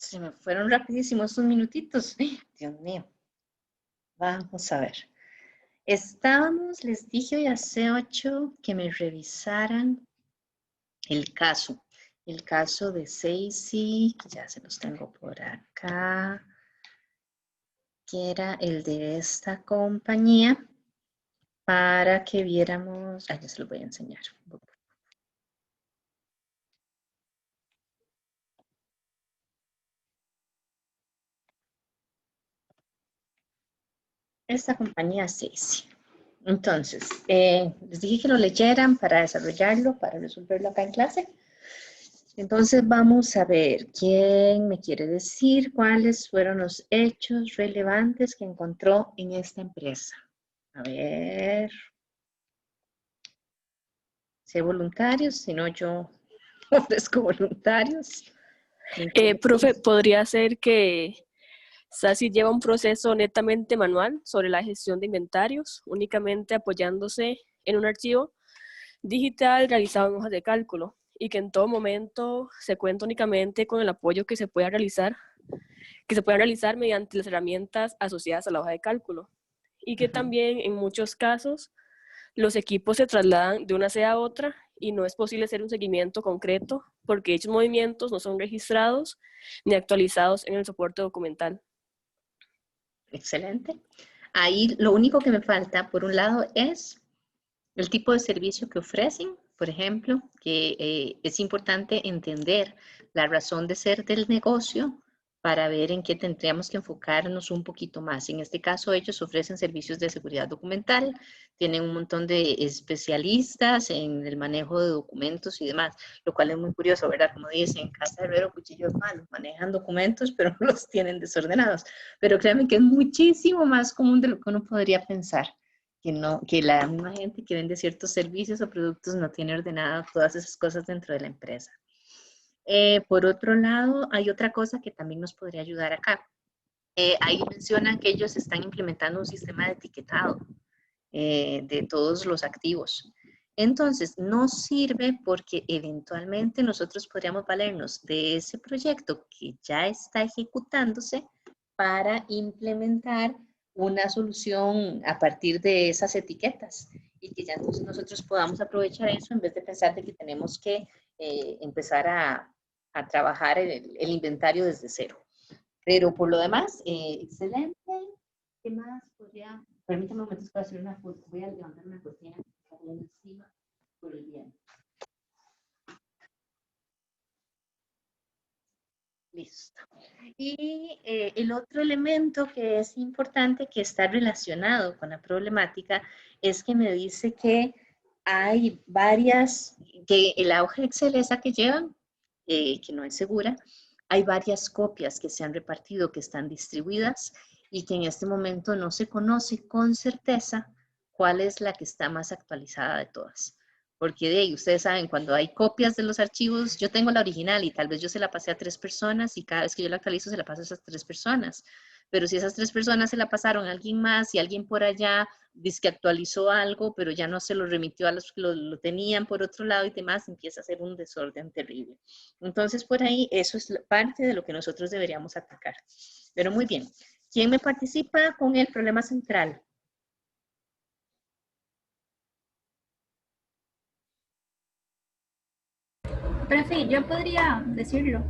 Se me fueron rapidísimos esos minutitos. ¡Ay, Dios mío! Vamos a ver. Estábamos, les dije hoy hace 8 que me revisaran el caso de Stacy, que ya se los tengo por acá, que era el de esta compañía, para que viéramos, ya se los voy a enseñar. Esta compañía Stacy. Entonces, les dije que lo leyeran para desarrollarlo, para resolverlo acá en clase. Entonces vamos a ver quién me quiere decir cuáles fueron los hechos relevantes que encontró en esta empresa. A ver. Si hay voluntarios, si no yo ofrezco voluntarios. Profe, ¿podría ser que SASI lleva un proceso netamente manual sobre la gestión de inventarios, únicamente apoyándose en un archivo digital realizado en hojas de cálculo, y que en todo momento se cuenta únicamente con el apoyo que se pueda realizar mediante las herramientas asociadas a la hoja de cálculo, y que también en muchos casos los equipos se trasladan de una sede a otra y no es posible hacer un seguimiento concreto porque dichos movimientos no son registrados ni actualizados en el soporte documental? Excelente. Ahí lo único que me falta, por un lado, es el tipo de servicio que ofrecen. Por ejemplo, que es importante entender la razón de ser del negocio para ver en qué tendríamos que enfocarnos un poquito más. En este caso, ellos ofrecen servicios de seguridad documental, tienen un montón de especialistas en el manejo de documentos y demás, lo cual es muy curioso, ¿verdad? Como dicen, casa de herrero, cuchillo de palo, manejan documentos, pero los tienen desordenados. Pero créanme que es muchísimo más común de lo que uno podría pensar. Que la misma gente que vende ciertos servicios o productos no tiene ordenado todas esas cosas dentro de la empresa. Por otro lado, hay otra cosa que también nos podría ayudar acá. Ahí mencionan que ellos están implementando un sistema de etiquetado de todos los activos. Entonces, nos sirve porque eventualmente nosotros podríamos valernos de ese proyecto que ya está ejecutándose para implementar una solución a partir de esas etiquetas y que ya entonces nosotros podamos aprovechar eso en vez de pensar de que tenemos que empezar a trabajar el inventario desde cero. Pero por lo demás, excelente. ¿Qué más podría? Permítame un momento para hacer una foto. Voy a levantar una cortina encima por el viento. Listo. Y el otro elemento que es importante, que está relacionado con la problemática, es que me dice que hay varias, que la hoja Excel esa que llevan, que no es segura, hay varias copias que se han repartido, que están distribuidas y que en este momento no se conoce con certeza cuál es la que está más actualizada de todas. Porque de ahí, ustedes saben, cuando hay copias de los archivos, yo tengo la original y tal vez yo se la pasé a 3 personas y cada vez que yo la actualizo se la paso a esas 3 personas. Pero si esas 3 personas se la pasaron a alguien más y alguien por allá dice que actualizó algo, pero ya no se lo remitió a los que lo tenían por otro lado y demás, empieza a ser un desorden terrible. Entonces, por ahí, eso es parte de lo que nosotros deberíamos atacar. Pero muy bien. ¿Quién me participa con el problema central? Profe, yo podría decirlo.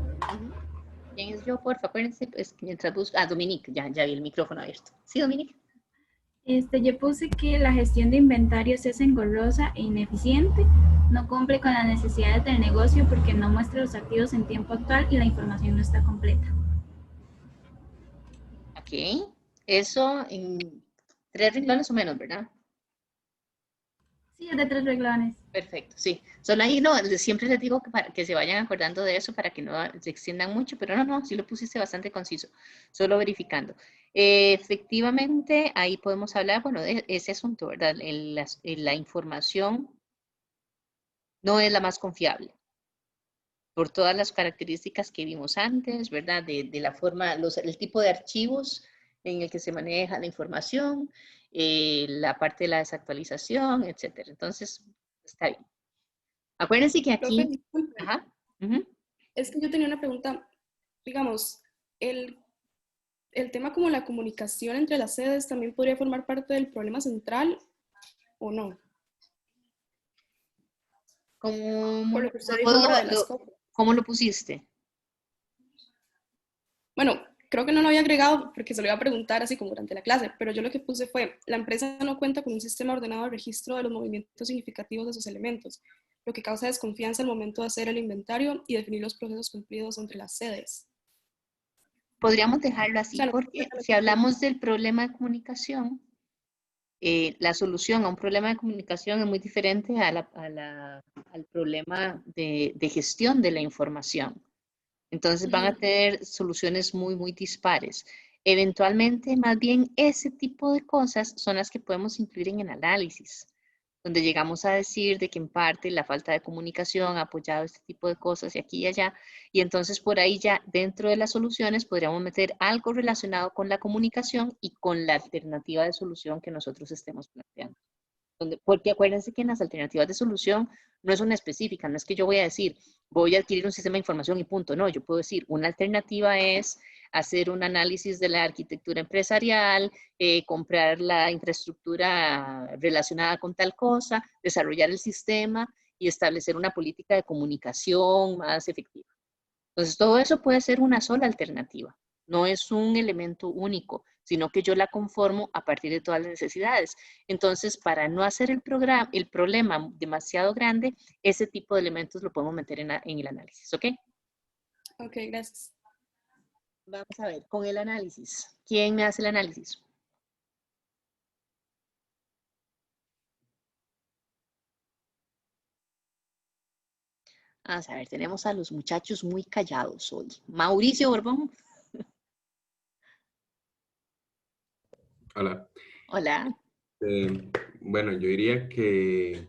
¿Quién es yo? Porfa, acuérdense, pues, mientras busco. Ah, Dominique, ya vi el micrófono abierto. Sí, Dominique. Yo puse que la gestión de inventarios es engorrosa e ineficiente, no cumple con las necesidades del negocio porque no muestra los activos en tiempo actual y la información no está completa. Ok. Eso en 3 renglones o menos, ¿verdad? Sí, es de 3 renglones. Perfecto, sí. Solo ahí no, siempre les digo que se vayan acordando de eso para que no se extiendan mucho, pero no, sí lo pusiste bastante conciso, solo verificando. Efectivamente, ahí podemos hablar, bueno, de ese asunto, ¿verdad? La información no es la más confiable por todas las características que vimos antes, ¿verdad? De la forma, el tipo de archivos en el que se maneja la información, la parte de la desactualización, etcétera. Entonces, está bien. Acuérdense que Profe, aquí... disculpe. Ajá. Es que yo tenía una pregunta, digamos, el tema como la comunicación entre las sedes también podría formar parte del problema central o no. Por lo que usted dijo ahora de las copas. ¿Cómo lo pusiste? Bueno, creo que no lo había agregado porque se lo iba a preguntar así como durante la clase, pero yo lo que puse fue, la empresa no cuenta con un sistema ordenado de registro de los movimientos significativos de sus elementos, lo que causa desconfianza al momento de hacer el inventario y definir los procesos cumplidos entre las sedes. Podríamos dejarlo así, O sea, porque si hablamos del problema de comunicación, la solución a un problema de comunicación es muy diferente al problema de gestión de la información. Entonces van a tener soluciones muy, muy dispares. Eventualmente, más bien, ese tipo de cosas son las que podemos incluir en el análisis, donde llegamos a decir de que en parte la falta de comunicación ha apoyado este tipo de cosas y aquí y allá, y entonces por ahí ya dentro de las soluciones podríamos meter algo relacionado con la comunicación y con la alternativa de solución que nosotros estemos planteando. Porque acuérdense que en las alternativas de solución no es una específica, no es que yo voy a decir, voy a adquirir un sistema de información y punto, no, yo puedo decir, una alternativa es hacer un análisis de la arquitectura empresarial, comprar la infraestructura relacionada con tal cosa, desarrollar el sistema y establecer una política de comunicación más efectiva. Entonces, todo eso puede ser una sola alternativa, no es un elemento único, sino que yo la conformo a partir de todas las necesidades. Entonces, para no hacer el problema demasiado grande, ese tipo de elementos lo podemos meter en el análisis, ¿ok? Ok, gracias. Vamos a ver, con el análisis. ¿Quién me hace el análisis? Vamos a ver, tenemos a los muchachos muy callados hoy. Mauricio Borbón. Hola. Hola. Bueno, yo diría que,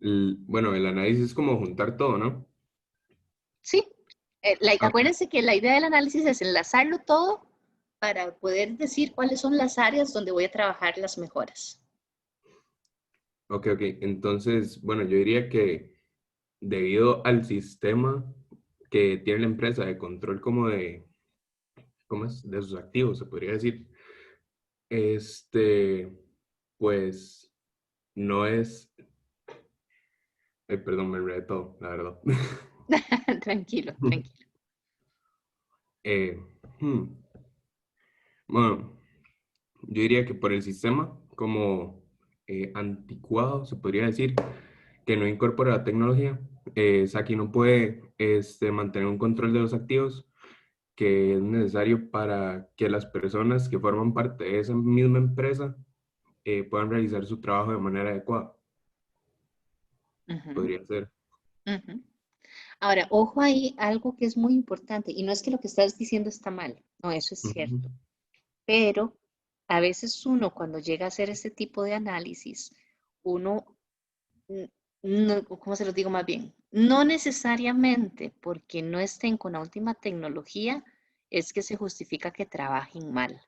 bueno, el análisis es como juntar todo, ¿no? Sí. Acuérdense que la idea del análisis es enlazarlo todo para poder decir cuáles son las áreas donde voy a trabajar las mejoras. Ok. Entonces, bueno, yo diría que debido al sistema que tiene la empresa de control como ¿cómo es? De sus activos, se podría decir, pues, no es, perdón, me enredé todo, la verdad. Tranquilo. Bueno, yo diría que por el sistema como anticuado, se podría decir, que no incorpora la tecnología, Saki no puede mantener un control de los activos que es necesario para que las personas que forman parte de esa misma empresa puedan realizar su trabajo de manera adecuada. Podría ser. Ahora, ojo ahí, algo que es muy importante, y no es que lo que estás diciendo está mal, no, eso es cierto, pero a veces uno cuando llega a hacer este tipo de análisis, uno, no, ¿cómo se lo digo más bien? No necesariamente porque no estén con la última tecnología es que se justifica que trabajen mal.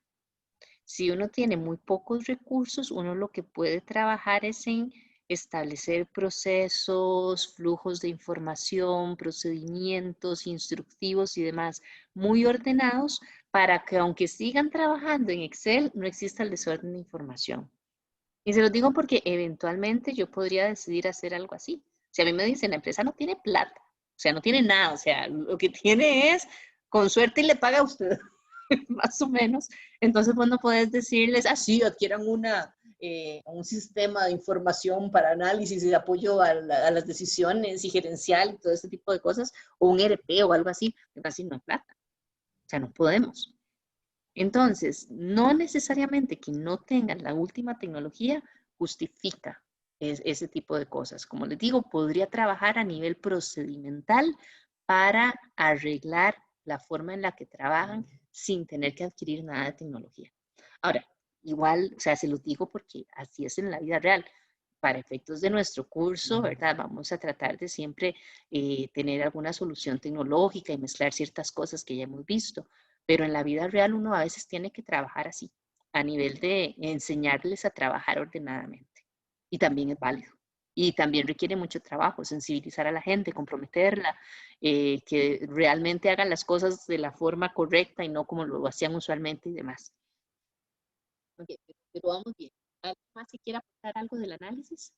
Si uno tiene muy pocos recursos, uno lo que puede trabajar es en establecer procesos, flujos de información, procedimientos instructivos y demás muy ordenados para que aunque sigan trabajando en Excel, no exista el desorden de información. Y se los digo porque eventualmente yo podría decidir hacer algo así. Si a mí me dicen, la empresa no tiene plata, o sea, no tiene nada, o sea, lo que tiene es, con suerte y le paga a usted, más o menos. Entonces vos no podés decirles, sí, adquieran un sistema de información para análisis y de apoyo a las decisiones y gerencial y todo ese tipo de cosas, o un ERP o algo así, pero así no hay plata. O sea, no podemos. Entonces, no necesariamente que no tengan la última tecnología justifica ese tipo de cosas. Como les digo, podría trabajar a nivel procedimental para arreglar la forma en la que trabajan sin tener que adquirir nada de tecnología. Ahora, igual, o sea, se los digo porque así es en la vida real. Para efectos de nuestro curso, ¿verdad? Vamos a tratar de siempre tener alguna solución tecnológica y mezclar ciertas cosas que ya hemos visto. Pero en la vida real uno a veces tiene que trabajar así, a nivel de enseñarles a trabajar ordenadamente. Y también es válido. Y también requiere mucho trabajo, sensibilizar a la gente, comprometerla, que realmente hagan las cosas de la forma correcta y no como lo hacían usualmente y demás. Okay, pero vamos bien. ¿Alguien más que quiera aportar algo del análisis?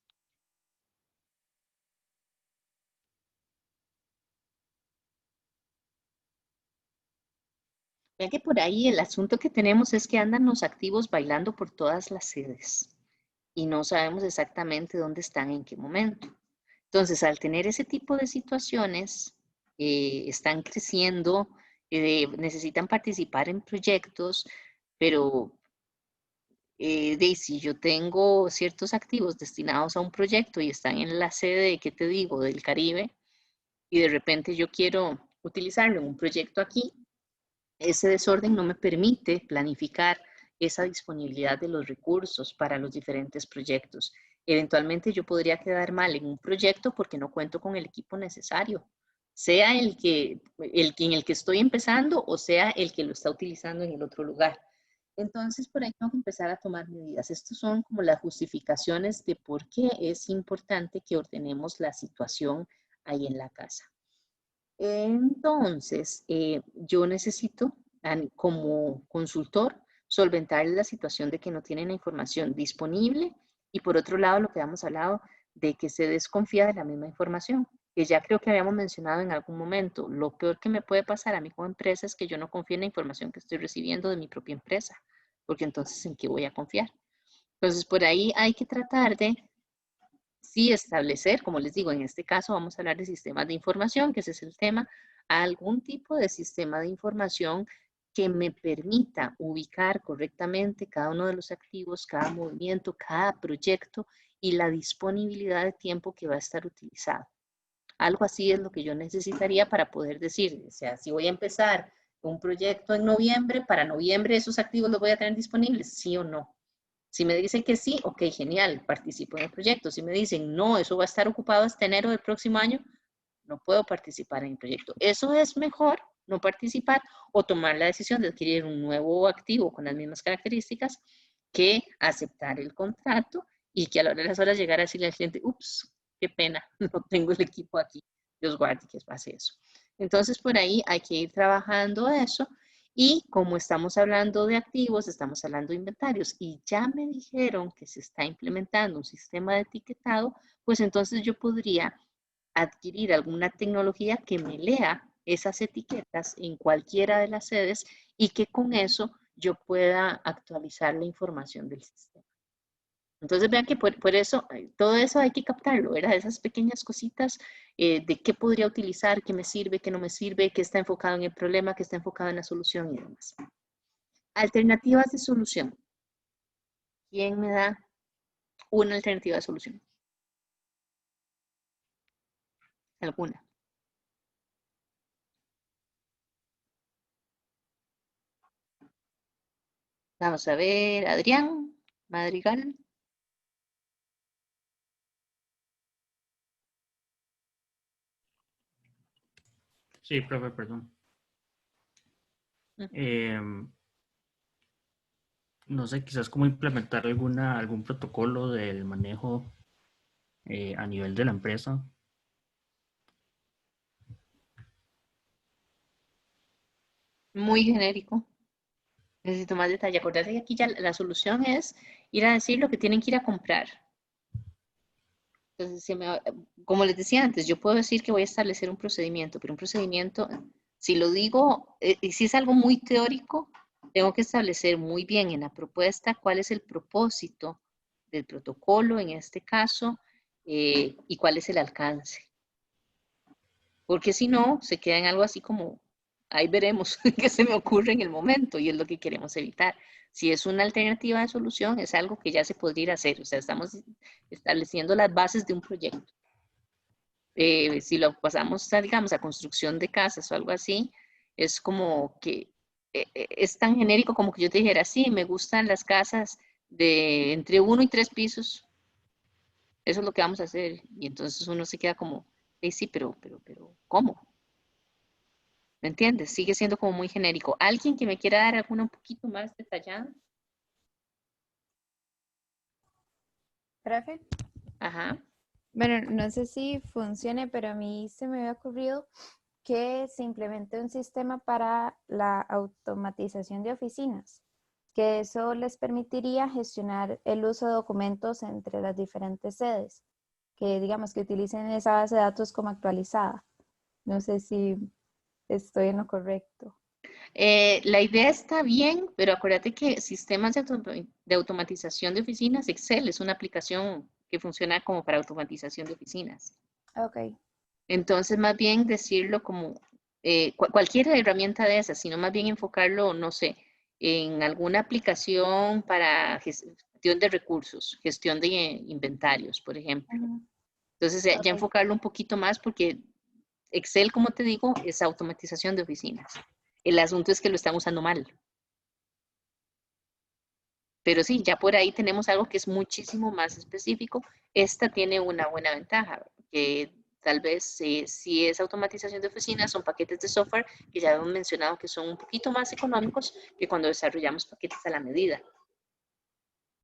Vean que por ahí el asunto que tenemos es que andan los activos bailando por todas las sedes y no sabemos exactamente dónde están, en qué momento. Entonces, al tener ese tipo de situaciones, están creciendo, necesitan participar en proyectos, pero si yo tengo ciertos activos destinados a un proyecto y están en la sede, ¿qué te digo?, del Caribe, y de repente yo quiero utilizarlo en un proyecto aquí, ese desorden no me permite planificar esa disponibilidad de los recursos para los diferentes proyectos. Eventualmente yo podría quedar mal en un proyecto porque no cuento con el equipo necesario, sea en el que estoy empezando o sea el que lo está utilizando en el otro lugar. Entonces, por ahí tengo que empezar a tomar medidas. Estas son como las justificaciones de por qué es importante que ordenemos la situación ahí en la casa. Entonces, yo necesito, como consultor, solventar la situación de que no tienen la información disponible y por otro lado, lo que habíamos hablado de que se desconfía de la misma información, que ya creo que habíamos mencionado en algún momento. Lo peor que me puede pasar a mí como empresa es que yo no confíe en la información que estoy recibiendo de mi propia empresa, porque entonces, ¿en qué voy a confiar? Entonces, por ahí hay que tratar de sí establecer, como les digo, en este caso vamos a hablar de sistemas de información, que ese es el tema, algún tipo de sistema de información que me permita ubicar correctamente cada uno de los activos, cada movimiento, cada proyecto y la disponibilidad de tiempo que va a estar utilizado. Algo así es lo que yo necesitaría para poder decir, o sea, si voy a empezar un proyecto en noviembre, para noviembre esos activos los voy a tener disponibles, sí o no. Si me dicen que sí, ok, genial, participo en el proyecto. Si me dicen no, eso va a estar ocupado hasta enero del próximo año, no puedo participar en el proyecto. Eso es mejor, no participar o tomar la decisión de adquirir un nuevo activo con las mismas características que aceptar el contrato y que a la hora de las horas llegar a decirle al cliente, ups, qué pena, no tengo el equipo aquí. Dios guarde que pase eso. Entonces, por ahí hay que ir trabajando eso. Y como estamos hablando de activos, estamos hablando de inventarios y ya me dijeron que se está implementando un sistema de etiquetado, pues entonces yo podría adquirir alguna tecnología que me lea esas etiquetas en cualquiera de las sedes y que con eso yo pueda actualizar la información del sistema. Entonces vean que por eso, todo eso hay que captarlo, ¿verdad? Esas pequeñas cositas de qué podría utilizar, qué me sirve, qué no me sirve, qué está enfocado en el problema, qué está enfocado en la solución y demás. Alternativas de solución. ¿Quién me da una alternativa de solución? ¿Alguna? Vamos a ver, Adrián Madrigal. Sí, profe, perdón. No sé, quizás cómo implementar algún protocolo del manejo a nivel de la empresa. Muy genérico. Necesito más detalle. Acordate que aquí ya la solución es ir a decir lo que tienen que ir a comprar. Entonces, como les decía antes, yo puedo decir que voy a establecer un procedimiento, pero un procedimiento, si lo digo, y si es algo muy teórico, tengo que establecer muy bien en la propuesta cuál es el propósito del protocolo en este caso y cuál es el alcance. Porque si no, se queda en algo así como, ahí veremos qué se me ocurre en el momento y es lo que queremos evitar. Si es una alternativa de solución, es algo que ya se podría ir a hacer. O sea, estamos estableciendo las bases de un proyecto. Si lo pasamos, digamos, a construcción de casas o algo así, es como que es tan genérico como que yo te dijera, sí, me gustan las casas de entre 1 y 3 pisos. Eso es lo que vamos a hacer. Y entonces uno se queda como, sí, pero, ¿cómo? ¿Me entiendes? Sigue siendo como muy genérico. ¿Alguien que me quiera dar alguna un poquito más detallada? Profe, Ajá. Bueno, no sé si funcione, pero a mí se me había ocurrido que se implemente un sistema para la automatización de oficinas, que eso les permitiría gestionar el uso de documentos entre las diferentes sedes, que digamos que utilicen esa base de datos como actualizada. No sé si estoy en lo correcto. La idea está bien, pero acuérdate que sistemas de automatización de oficinas, Excel es una aplicación que funciona como para automatización de oficinas. Ok. Entonces, más bien decirlo como cualquier herramienta de esas, sino más bien enfocarlo, no sé, en alguna aplicación para gestión de recursos, gestión de inventarios, por ejemplo. Ujú. Entonces, ya Ok. enfocarlo un poquito más porque Excel, como te digo, es automatización de oficinas. El asunto es que lo están usando mal. Pero sí, ya por ahí tenemos algo que es muchísimo más específico. Esta tiene una buena ventaja, que tal vez si es automatización de oficinas, son paquetes de software que ya hemos mencionado que son un poquito más económicos que cuando desarrollamos paquetes a la medida.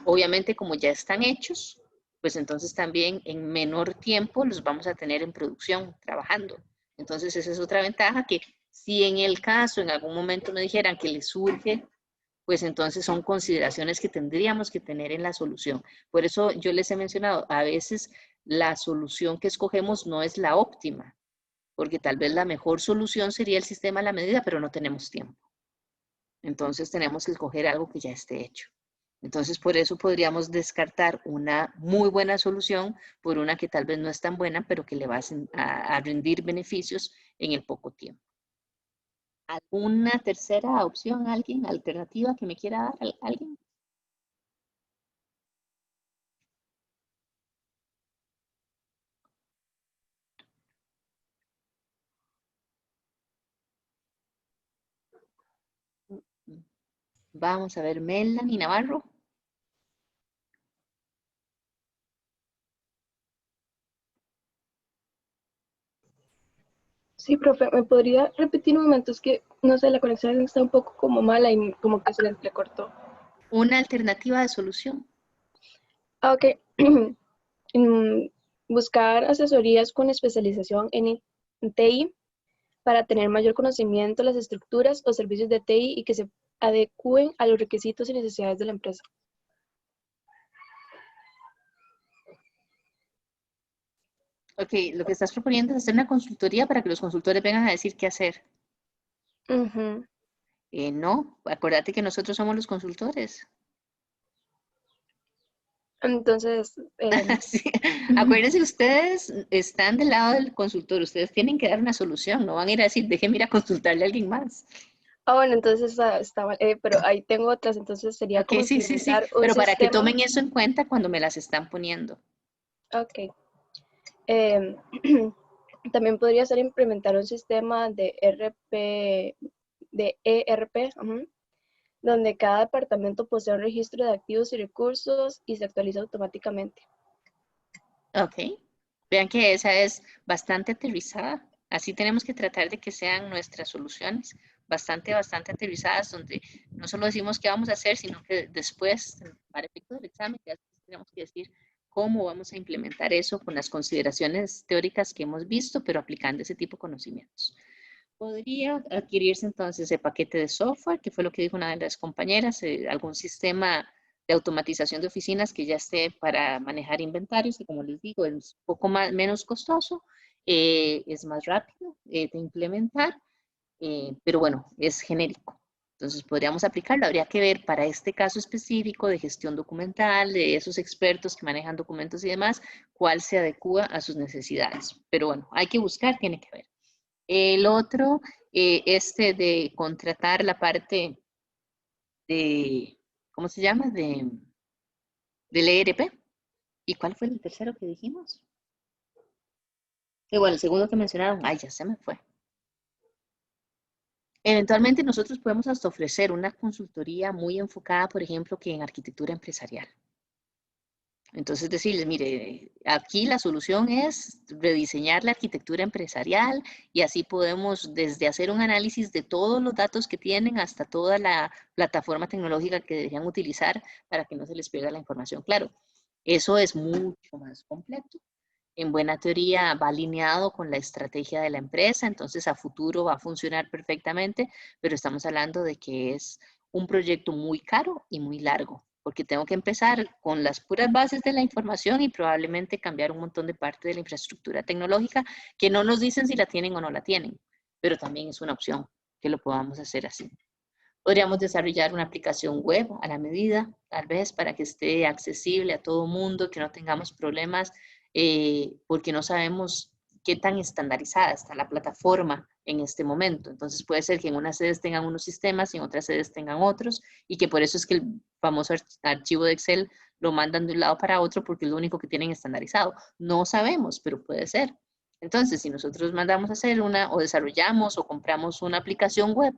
Obviamente, como ya están hechos, pues entonces también en menor tiempo los vamos a tener en producción, trabajando. Entonces, esa es otra ventaja que si en el caso, en algún momento me dijeran que les surge, pues entonces son consideraciones que tendríamos que tener en la solución. Por eso yo les he mencionado, a veces la solución que escogemos no es la óptima, porque tal vez la mejor solución sería el sistema a la medida, pero no tenemos tiempo. Entonces tenemos que escoger algo que ya esté hecho. Entonces por eso podríamos descartar una muy buena solución por una que tal vez no es tan buena, pero que le va a rendir beneficios en el poco tiempo. ¿Alguna tercera opción, alguien, alternativa que me quiera dar alguien? Vamos a ver, Melanie Navarro. Sí, profe, ¿me podría repetir un momento? Es que, no sé, la conexión está un poco como mala y como que se le entrecortó. Una alternativa de solución. Ah, ok. Buscar asesorías con especialización en TI para tener mayor conocimiento de las estructuras o servicios de TI y que se adecúen a los requisitos y necesidades de la empresa. Ok, lo que estás proponiendo es hacer una consultoría para que los consultores vengan a decir qué hacer. Ujú. No, acuérdate que nosotros somos los consultores. Entonces, Sí. Acuérdense, ustedes están del lado del consultor, ustedes tienen que dar una solución, no van a ir a decir, déjeme ir a consultarle a alguien más. bueno, entonces está mal, pero ahí tengo otras, entonces sería Ok, como sí, sí, sí, implementar un pero para que sistema. tomen eso en cuenta cuando me las están poniendo. Ok. Em, También podría ser implementar un sistema de ERP, donde cada departamento posee un registro de activos y recursos y se actualiza automáticamente. Ok, vean que esa es bastante aterrizada. Así tenemos que tratar de que sean nuestras soluciones bastante aterrizadas, donde no solo decimos qué vamos a hacer, sino que después, para efecto del examen, ya tenemos que decir cómo vamos a implementar eso con las consideraciones teóricas que hemos visto, pero aplicando ese tipo de conocimientos. Podría adquirirse entonces el paquete de software, que fue lo que dijo una de las compañeras, algún sistema de automatización de oficinas que ya esté para manejar inventarios, que como les digo, es un poco menos costoso, es más rápido de implementar, pero bueno, es genérico. Entonces podríamos aplicarlo, habría que ver para este caso específico de gestión documental, de esos expertos que manejan documentos y demás, cuál se adecua a sus necesidades. Pero bueno, hay que buscar, tiene que ver. El otro, de contratar la parte de, ¿cómo se llama? Del ERP. ¿Y cuál fue el tercero que dijimos? Y bueno, el segundo que mencionaron, ay, ya se me fue. Eventualmente nosotros podemos hasta ofrecer una consultoría muy enfocada, por ejemplo, que en arquitectura empresarial. Entonces decirles, mire, aquí la solución es rediseñar la arquitectura empresarial y así podemos desde hacer un análisis de todos los datos que tienen hasta toda la plataforma tecnológica que deberían utilizar para que no se les pierda la información. Claro, eso es mucho más completo. en buena teoría va alineado con la estrategia de la empresa, entonces a futuro va a funcionar perfectamente, pero estamos hablando de que es un proyecto muy caro y muy largo, porque tengo que empezar con las puras bases de la información y probablemente cambiar un montón de parte de la infraestructura tecnológica que no nos dicen si la tienen o no la tienen, pero también es una opción que lo podamos hacer así. Podríamos desarrollar una aplicación web a la medida, tal vez, para que esté accesible a todo mundo, que no tengamos problemas, porque no sabemos qué tan estandarizada está la plataforma en este momento. Entonces puede ser que en unas sedes tengan unos sistemas y en otras sedes tengan otros, y que por eso es que el famoso archivo de Excel lo mandan de un lado para otro porque es lo único que tienen estandarizado. No sabemos, pero puede ser. Entonces, si nosotros mandamos a hacer una, o desarrollamos o compramos una aplicación web,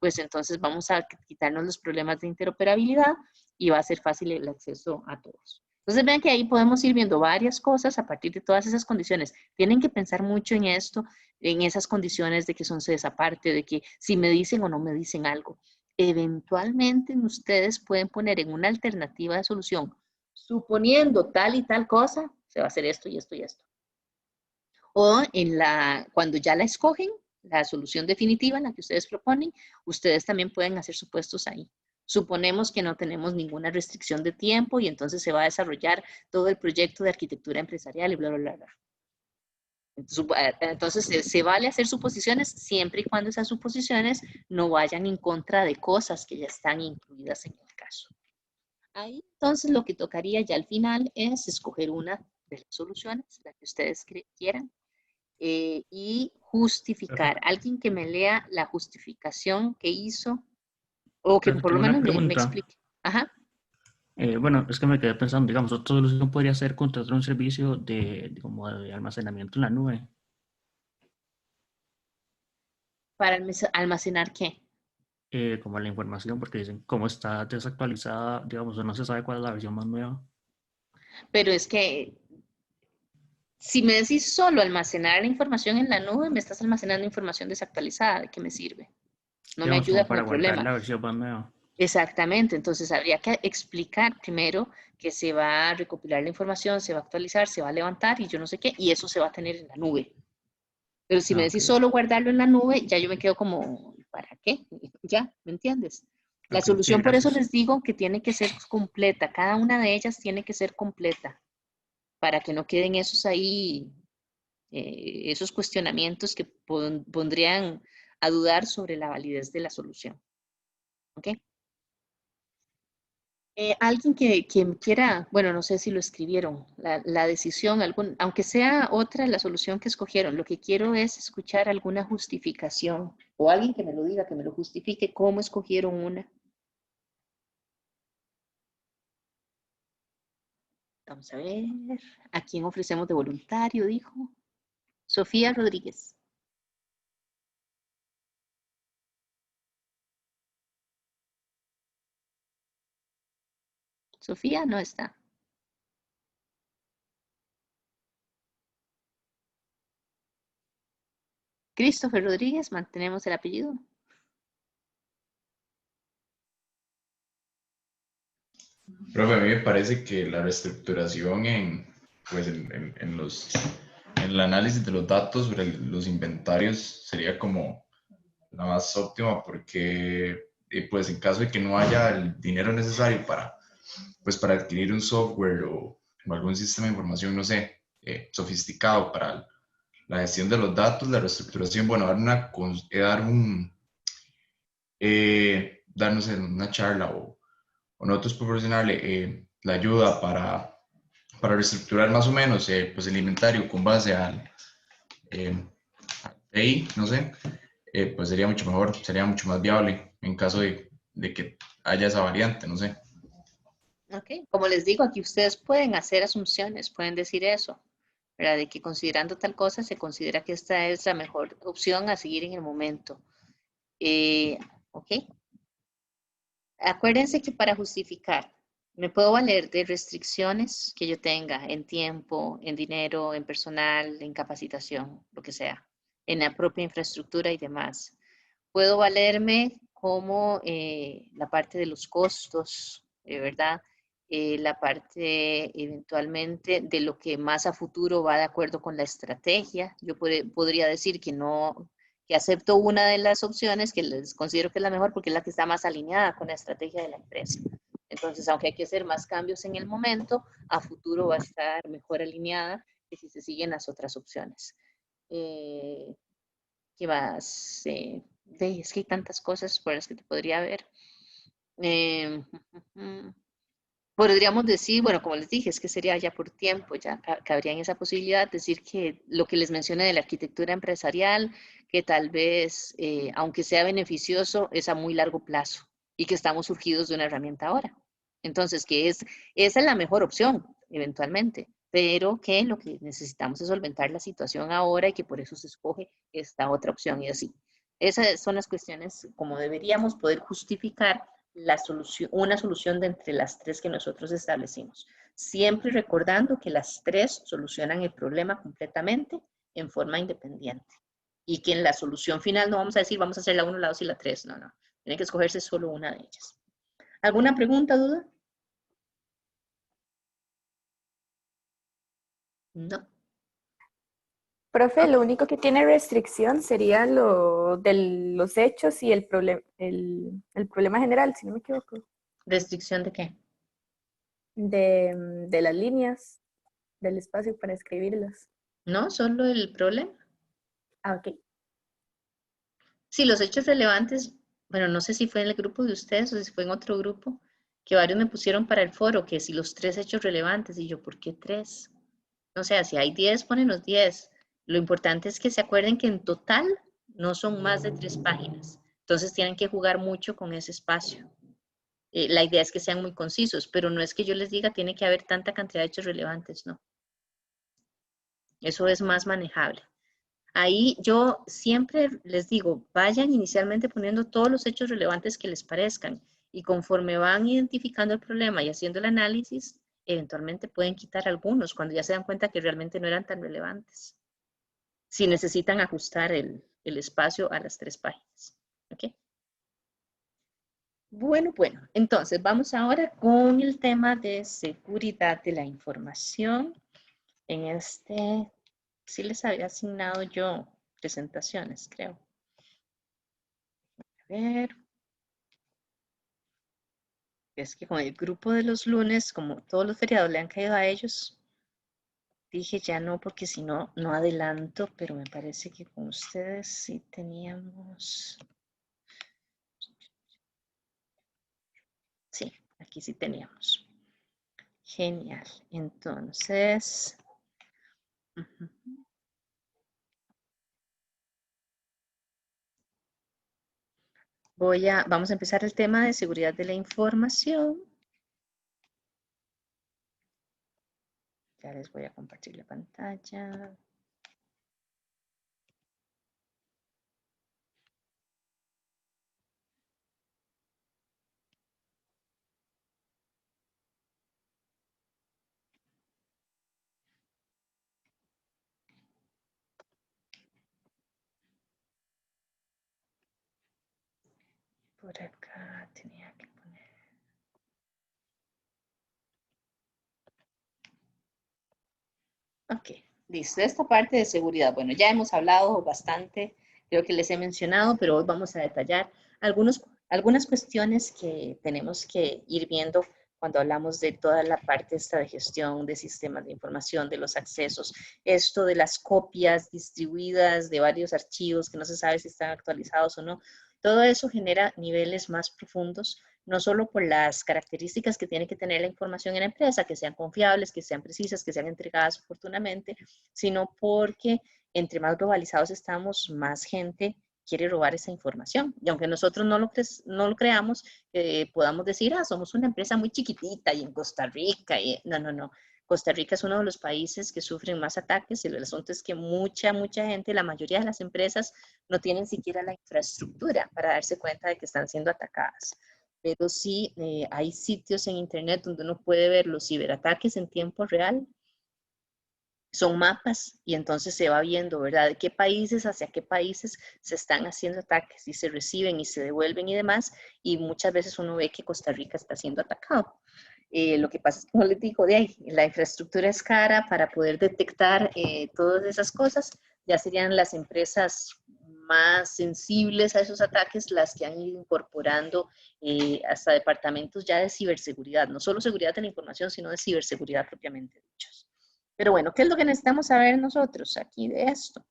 pues entonces vamos a quitarnos los problemas de interoperabilidad y va a ser fácil el acceso a todos. Entonces vean que ahí podemos ir viendo varias cosas a partir de todas esas condiciones. Tienen que pensar mucho en esto, en esas condiciones de que son sedes aparte, de que si me dicen o no me dicen algo. Eventualmente ustedes pueden poner en una alternativa de solución, suponiendo tal y tal cosa, se va a hacer esto y esto y esto. O cuando ya la escogen, la solución definitiva, la que ustedes proponen, ustedes también pueden hacer supuestos ahí. Suponemos que no tenemos ninguna restricción de tiempo y entonces se va a desarrollar todo el proyecto de arquitectura empresarial y bla, bla, bla, bla. Entonces se vale hacer suposiciones siempre y cuando esas suposiciones no vayan en contra de cosas que ya están incluidas en el caso. Ahí entonces lo que tocaría ya al final es escoger una de las soluciones, la que ustedes quieran, y justificar. Alguien que me lea la justificación que hizo, o que por lo Tengo una menos me pregunta. explique. Ajá. Bueno, es que me quedé pensando, digamos, otra solución podría ser contratar un servicio como de almacenamiento en la nube. ¿Para almacenar qué? Como la información, porque dicen cómo está desactualizada, digamos, o no se sabe cuál es la versión más nueva. Pero es que si me decís solo almacenar la información en la nube, me estás almacenando información desactualizada. ¿De qué me sirve? No me Digamos, ayuda como con para el guardar problema. la versión más nueva. Exactamente, entonces habría que explicar primero que se va a recopilar la información, se va a actualizar, se va a levantar y yo no sé qué, y eso se va a tener en la nube. Pero si me decís Ok. solo guardarlo en la nube, ya yo me quedo como, ¿para qué? Ya, ¿me entiendes? La Ok, sí, solución, por eso gracias. les digo que tiene que ser completa, cada una de ellas tiene que ser completa, para que no queden esos ahí, esos cuestionamientos que pondrían a dudar sobre la validez de la solución. ¿Ok? Alguien que quiera, bueno, no sé si lo escribieron, la decisión, aunque sea otra la solución que escogieron, lo que quiero es escuchar alguna justificación o alguien que me lo diga, que me lo justifique cómo escogieron una. Vamos a ver, ¿a quién ofrecemos de voluntario? Dijo Sofía Rodríguez. Sofía no está. Christopher Rodríguez, mantenemos el apellido. Profe, a mí me parece que la reestructuración en el análisis de los datos sobre los inventarios sería como la más óptima porque, pues en caso de que no haya el dinero necesario para adquirir un software o algún sistema de información, no sé, sofisticado para la gestión de los datos, la reestructuración, bueno, darnos una charla o nosotros proporcionarle la ayuda para reestructurar más o menos pues el inventario con base al TI, no sé, pues sería mucho mejor, sería mucho más viable en caso de que haya esa variante, no sé. Ok, como les digo, aquí ustedes pueden hacer asunciones, pueden decir eso, ¿verdad? De que considerando tal cosa se considera que esta es la mejor opción a seguir en el momento. Ok. Acuérdense que para justificar, me puedo valer de restricciones que yo tenga en tiempo, en dinero, en personal, en capacitación, lo que sea, en la propia infraestructura y demás. Puedo valerme como la parte de los costos, ¿verdad? la parte eventualmente de lo que más a futuro va de acuerdo con la estrategia. Yo podría decir que no, que acepto una de las opciones que les considero que es la mejor porque es la que está más alineada con la estrategia de la empresa. Entonces, aunque hay que hacer más cambios en el momento, a futuro va a estar mejor alineada que si se siguen las otras opciones. ¿Qué más? Es que hay tantas cosas por las que te podría ver. Podríamos decir, bueno, como les dije, es que sería ya por tiempo, ya cabría en esa posibilidad decir que lo que les mencioné de la arquitectura empresarial, que tal vez, aunque sea beneficioso, es a muy largo plazo y que estamos surgidos de una herramienta ahora. Entonces, esa es la mejor opción, eventualmente, pero que lo que necesitamos es solventar la situación ahora y que por eso se escoge esta otra opción y así. Esas son las cuestiones como deberíamos poder justificar una solución de entre las tres que nosotros establecimos. Siempre recordando que las tres solucionan el problema completamente en forma independiente. Y que en la solución final no vamos a decir vamos a hacer la 1, la 2 y la 3. No, no. Tiene que escogerse solo una de ellas. ¿Alguna pregunta, duda? No. Profe, lo único que tiene restricción sería lo de los hechos y el problema general, si no me equivoco. ¿Restricción de qué? De las líneas, del espacio para escribirlas. No, solo el problema. Ah, ok. Sí, los hechos relevantes, bueno, no sé si fue en el grupo de ustedes o si fue en otro grupo, que varios me pusieron para el foro, que si los 3 hechos relevantes, y yo, ¿por qué 3? O sea, si hay 10, ponen los 10. Lo importante es que se acuerden que en total no son más de 3 páginas. Entonces tienen que jugar mucho con ese espacio. La idea es que sean muy concisos, pero no es que yo les diga tiene que haber tanta cantidad de hechos relevantes, no. Eso es más manejable. Ahí yo siempre les digo, vayan inicialmente poniendo todos los hechos relevantes que les parezcan y conforme van identificando el problema y haciendo el análisis, eventualmente pueden quitar algunos cuando ya se dan cuenta que realmente no eran tan relevantes. Si necesitan ajustar el espacio a las 3 páginas. ¿Ok? Bueno, entonces vamos ahora con el tema de seguridad de la información. En este, sí les había asignado yo presentaciones, creo. A ver. Es que con el grupo de los lunes, como todos los feriados le han caído a ellos, dije ya no, porque si no, no adelanto, pero me parece que con ustedes sí teníamos. Sí, aquí sí teníamos. Genial. Entonces, vamos a empezar el tema de seguridad de la información. Ya les voy a compartir la pantalla. Por acá tenía que poner. Ok, listo. Esta parte de seguridad, bueno, ya hemos hablado bastante, creo que les he mencionado, pero hoy vamos a detallar algunas cuestiones que tenemos que ir viendo cuando hablamos de toda la parte esta de gestión de sistemas de información, de los accesos, esto de las copias distribuidas de varios archivos que no se sabe si están actualizados o no. Todo eso genera niveles más profundos, no solo por las características que tiene que tener la información en la empresa, que sean confiables, que sean precisas, que sean entregadas oportunamente, sino porque entre más globalizados estamos, más gente quiere robar esa información. Y aunque nosotros no lo creamos, podamos decir, somos una empresa muy chiquitita y en Costa Rica. Y, no. Costa Rica es uno de los países que sufren más ataques. El asunto es que mucha gente, la mayoría de las empresas, no tienen siquiera la infraestructura para darse cuenta de que están siendo atacadas. Pero sí hay sitios en internet donde uno puede ver los ciberataques en tiempo real. Son mapas y entonces se va viendo, ¿verdad? De qué países hacia qué países se están haciendo ataques y se reciben y se devuelven y demás. Y muchas veces uno ve que Costa Rica está siendo atacado. Lo que pasa es que, como les digo, de ahí, la infraestructura es cara para poder detectar todas esas cosas. Ya serían las empresas más sensibles a esos ataques las que han ido incorporando hasta departamentos ya de ciberseguridad, no solo seguridad de la información, sino de ciberseguridad propiamente dichos. Pero bueno, ¿qué es lo que necesitamos saber nosotros aquí de esto?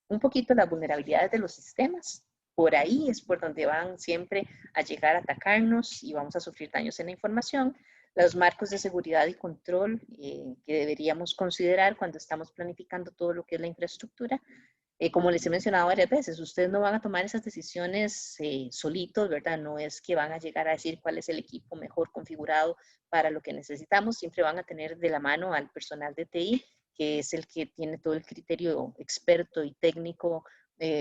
Un poquito las vulnerabilidades de los sistemas. Por ahí es por donde van siempre a llegar a atacarnos y vamos a sufrir daños en la información. Los marcos de seguridad y control que deberíamos considerar cuando estamos planificando todo lo que es la infraestructura. Como les he mencionado varias veces, ustedes no van a tomar esas decisiones solitos, ¿verdad? No es que van a llegar a decir cuál es el equipo mejor configurado para lo que necesitamos. Siempre van a tener de la mano al personal de TI, que es el que tiene todo el criterio experto y técnico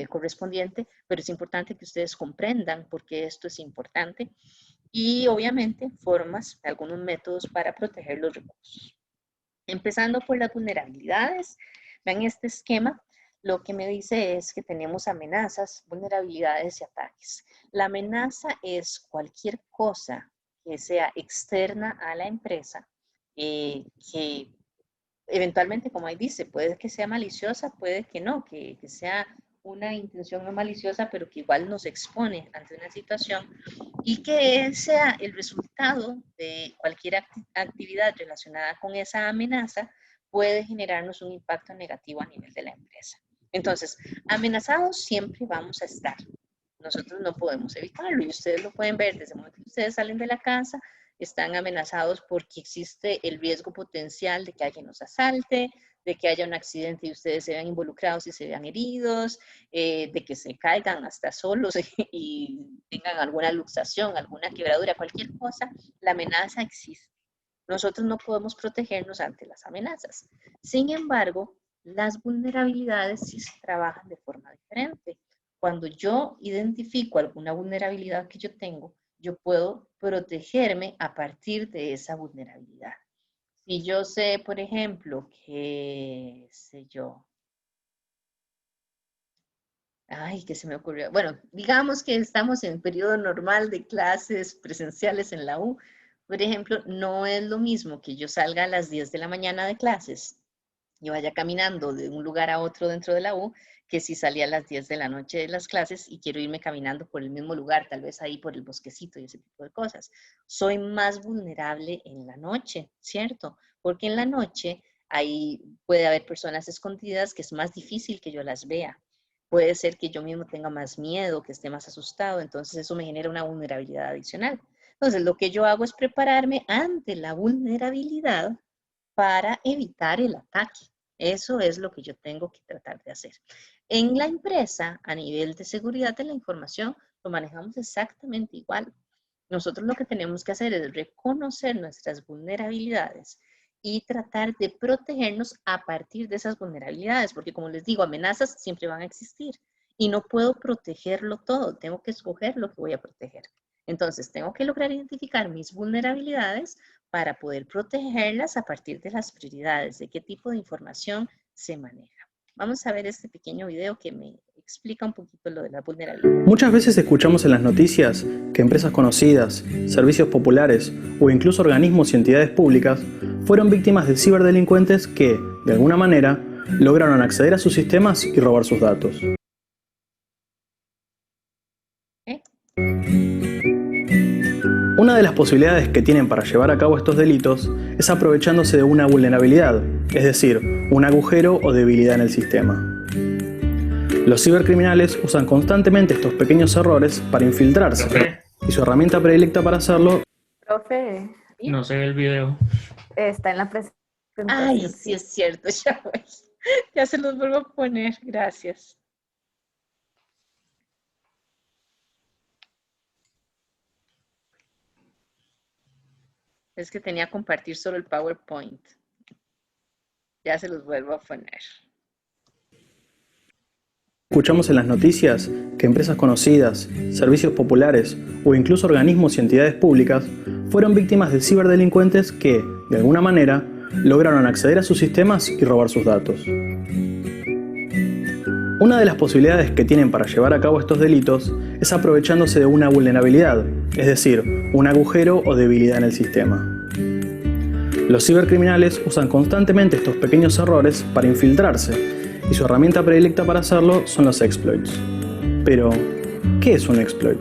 correspondiente, pero es importante que ustedes comprendan por qué esto es importante y obviamente formas, algunos métodos para proteger los recursos. Empezando por las vulnerabilidades, vean este esquema. Lo que me dice es que tenemos amenazas, vulnerabilidades y ataques. La amenaza es cualquier cosa que sea externa a la empresa, que eventualmente, como ahí dice, puede que sea maliciosa, puede que no, que sea una intención no maliciosa, pero que igual nos expone ante una situación y que sea el resultado de cualquier actividad relacionada con esa amenaza puede generarnos un impacto negativo a nivel de la empresa. Entonces, amenazados siempre vamos a estar. Nosotros no podemos evitarlo y ustedes lo pueden ver desde el momento que ustedes salen de la casa, están amenazados porque existe el riesgo potencial de que alguien nos asalte, de que haya un accidente y ustedes se vean involucrados y se vean heridos, de que se caigan hasta solos y tengan alguna luxación, alguna quebradura, cualquier cosa, la amenaza existe. Nosotros no podemos protegernos ante las amenazas. Sin embargo, las vulnerabilidades sí se trabajan de forma diferente. Cuando yo identifico alguna vulnerabilidad que yo tengo, yo puedo protegerme a partir de esa vulnerabilidad. Si yo sé, por ejemplo, que sé yo, ¿qué se me ocurrió? Bueno, digamos que estamos en periodo normal de clases presenciales en la U. Por ejemplo, no es lo mismo que yo salga a las 10 de la mañana de clases y vaya caminando de un lugar a otro dentro de la U, que si salía a las 10 de la noche de las clases y quiero irme caminando por el mismo lugar, tal vez ahí por el bosquecito y ese tipo de cosas. Soy más vulnerable en la noche, ¿cierto? Porque en la noche ahí puede haber personas escondidas que es más difícil que yo las vea. Puede ser que yo mismo tenga más miedo, que esté más asustado, entonces eso me genera una vulnerabilidad adicional. Entonces lo que yo hago es prepararme ante la vulnerabilidad para evitar el ataque. Eso es lo que yo tengo que tratar de hacer. En la empresa, a nivel de seguridad de la información, lo manejamos exactamente igual. Nosotros lo que tenemos que hacer es reconocer nuestras vulnerabilidades y tratar de protegernos a partir de esas vulnerabilidades, porque como les digo, amenazas siempre van a existir y no puedo protegerlo todo, tengo que escoger lo que voy a proteger. Entonces, tengo que lograr identificar mis vulnerabilidades para poder protegerlas a partir de las prioridades, de qué tipo de información se maneja. Vamos a ver este pequeño video que me explica un poquito lo de la vulnerabilidad. Muchas veces escuchamos en las noticias que empresas conocidas, servicios populares o incluso organismos y entidades públicas fueron víctimas de ciberdelincuentes que, de alguna manera, lograron acceder a sus sistemas y robar sus datos. Una de las posibilidades que tienen para llevar a cabo estos delitos es aprovechándose de una vulnerabilidad, es decir, un agujero o debilidad en el sistema. Los cibercriminales usan constantemente estos pequeños errores para infiltrarse, y su herramienta predilecta para hacerlo... Profe, No se ve el video. está en la presentación. Ay, sí es cierto, ya voy. Ya se los vuelvo a poner, gracias. Es que tenía que compartir solo el PowerPoint. Ya se los vuelvo a poner. Escuchamos en las noticias que empresas conocidas, servicios populares o incluso organismos y entidades públicas fueron víctimas de ciberdelincuentes que, de alguna manera, lograron acceder a sus sistemas y robar sus datos. Una de las posibilidades que tienen para llevar a cabo estos delitos es aprovechándose de una vulnerabilidad, es decir, un agujero o debilidad en el sistema. Los cibercriminales usan constantemente estos pequeños errores para infiltrarse, y su herramienta predilecta para hacerlo son los exploits. Pero, ¿qué es un exploit?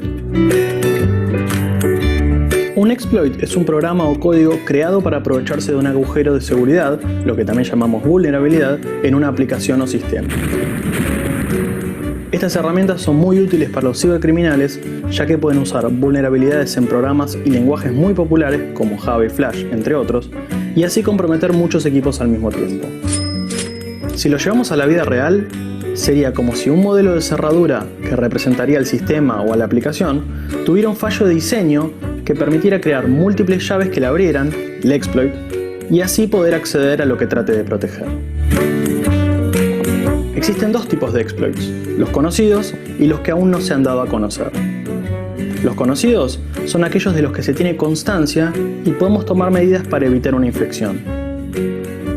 Un exploit es un programa o código creado para aprovecharse de un agujero de seguridad, lo que también llamamos vulnerabilidad, en una aplicación o sistema. Estas herramientas son muy útiles para los cibercriminales, ya que pueden usar vulnerabilidades en programas y lenguajes muy populares como Java y Flash, entre otros, y así comprometer muchos equipos al mismo tiempo. Si lo llevamos a la vida real, sería como si un modelo de cerradura que representaría el sistema o a la aplicación tuviera un fallo de diseño que permitiera crear múltiples llaves que la abrieran, el exploit, y así poder acceder a lo que trate de proteger. Existen dos tipos de exploits, los conocidos y los que aún no se han dado a conocer. Los conocidos son aquellos de los que se tiene constancia y podemos tomar medidas para evitar una infección.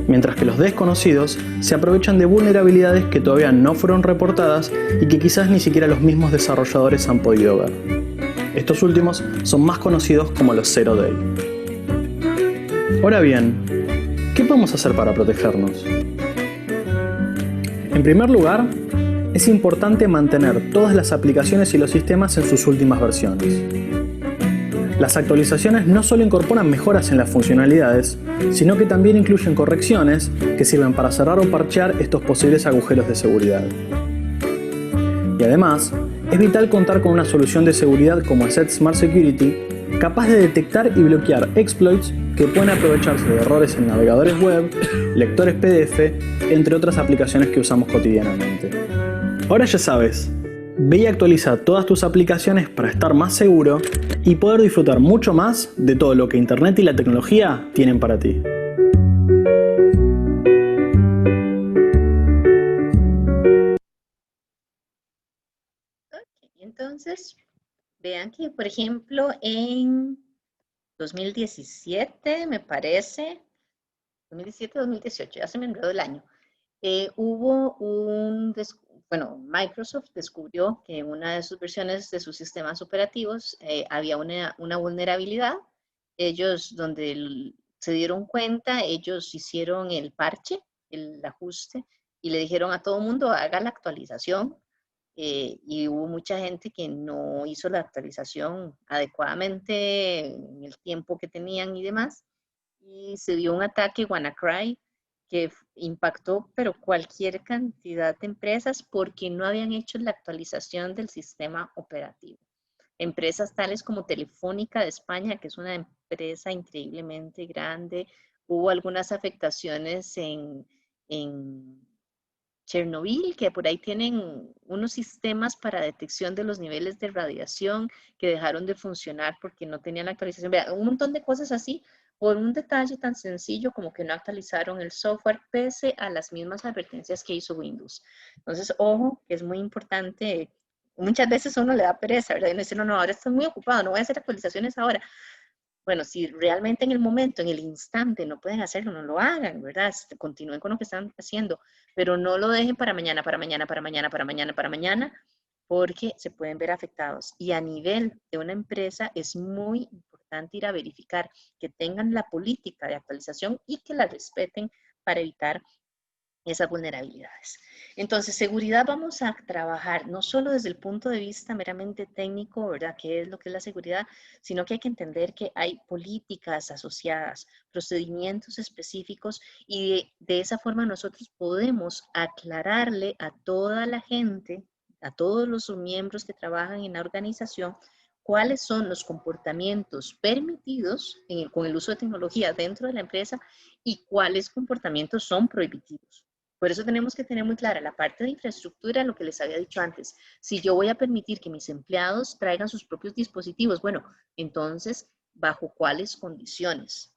Mientras que los desconocidos se aprovechan de vulnerabilidades que todavía no fueron reportadas y que quizás ni siquiera los mismos desarrolladores han podido ver. Estos últimos son más conocidos como los Zero Day. Ahora bien, ¿qué podemos hacer para protegernos? En primer lugar, es importante mantener todas las aplicaciones y los sistemas en sus últimas versiones. Las actualizaciones no solo incorporan mejoras en las funcionalidades, sino que también incluyen correcciones que sirven para cerrar o parchear estos posibles agujeros de seguridad. Y además, es vital contar con una solución de seguridad como Asset Smart Security, capaz de detectar y bloquear exploits que pueden aprovecharse de errores en navegadores web, lectores PDF, entre otras aplicaciones que usamos cotidianamente. Ahora ya sabes, ve y actualiza todas tus aplicaciones para estar más seguro y poder disfrutar mucho más de todo lo que Internet y la tecnología tienen para ti. Entonces, vean que, por ejemplo, en 2017, me parece, 2017-2018, ya se me enredó el año, hubo Microsoft descubrió que en una de sus versiones de sus sistemas operativos había una vulnerabilidad. Ellos, donde se dieron cuenta, ellos hicieron el parche, el ajuste, y le dijeron a todo el mundo, haga la actualización. Y hubo mucha gente que no hizo la actualización adecuadamente en el tiempo que tenían y demás, y se dio un ataque WannaCry que impactó pero cualquier cantidad de empresas porque no habían hecho la actualización del sistema operativo. Empresas tales como Telefónica de España, que es una empresa increíblemente grande, hubo algunas afectaciones en Chernobyl, que por ahí tienen unos sistemas para detección de los niveles de radiación que dejaron de funcionar porque no tenían la actualización. Vea, un montón de cosas así por un detalle tan sencillo como que no actualizaron el software pese a las mismas advertencias que hizo Windows. Entonces, ojo, que es muy importante. Muchas veces uno le da pereza, ¿verdad? Y uno dice, no, ahora estoy muy ocupado, no voy a hacer actualizaciones ahora. Bueno, si realmente en el momento, en el instante no pueden hacerlo, no lo hagan, ¿verdad? Continúen con lo que están haciendo, pero no lo dejen para mañana, porque se pueden ver afectados. Y a nivel de una empresa es muy importante ir a verificar que tengan la política de actualización y que la respeten para evitar esas vulnerabilidades. Entonces, seguridad vamos a trabajar no solo desde el punto de vista meramente técnico, ¿verdad? ¿Qué es lo que es la seguridad? Sino que hay que entender que hay políticas asociadas, procedimientos específicos y de esa forma nosotros podemos aclararle a toda la gente, a todos los miembros que trabajan en la organización, cuáles son los comportamientos permitidos con el uso de tecnología dentro de la empresa y cuáles comportamientos son prohibitivos. Por eso tenemos que tener muy clara la parte de infraestructura, lo que les había dicho antes. Si yo voy a permitir que mis empleados traigan sus propios dispositivos, bueno, entonces, ¿bajo cuáles condiciones?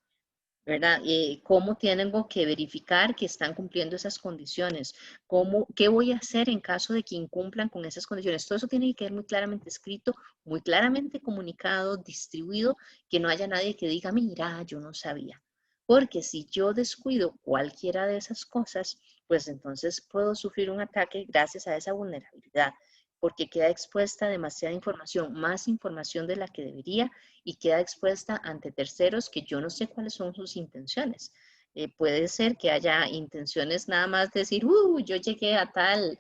¿Verdad? ¿Cómo tengo que verificar que están cumpliendo esas condiciones? ¿Qué voy a hacer en caso de que incumplan con esas condiciones? Todo eso tiene que quedar muy claramente escrito, muy claramente comunicado, distribuido, que no haya nadie que diga, mira, yo no sabía. Porque si yo descuido cualquiera de esas cosas, pues entonces puedo sufrir un ataque gracias a esa vulnerabilidad. porque queda expuesta a demasiada información, más información de la que debería, y queda expuesta ante terceros que yo no sé cuáles son sus intenciones. Puede ser que haya intenciones nada más de decir, yo llegué a tal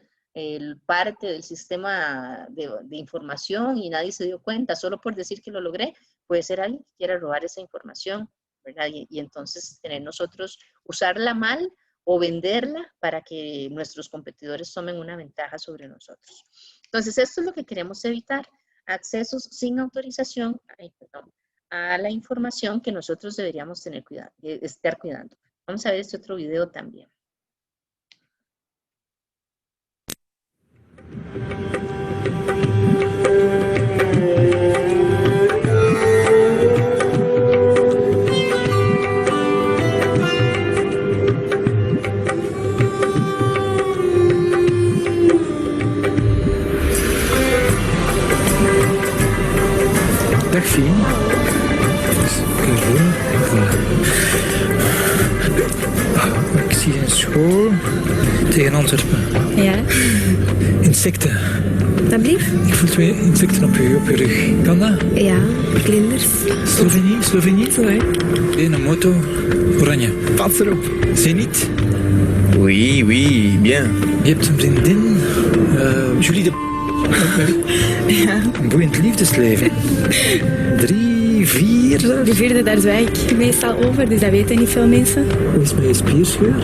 parte del sistema de información y nadie se dio cuenta, solo por decir que lo logré. Puede ser alguien que quiera robar esa información, ¿verdad? Y entonces tener nosotros, usarla mal o venderla para que nuestros competidores tomen una ventaja sobre nosotros. Entonces, esto es lo que queremos evitar, accesos sin autorización a la información que nosotros deberíamos tener cuidado, estar cuidando. Vamos a ver este otro video también. Dag Fien. Ik zie een school tegen Antwerpen. Ja. Insecten. Dat blieft? Ik voel 2 insecten op je rug. Kan dat? Ja, vlinders. Slovenië? Ouais. Een moto, oranje. Pas erop. Zenit? Oui, bien. Je hebt een vriendin, Julie de... Ja. Een boeiend liefdesleven. 3, 4... De 4e, daar zwijg ik meestal over, dus dat weten niet veel mensen. Hoe is mijn spierscheur?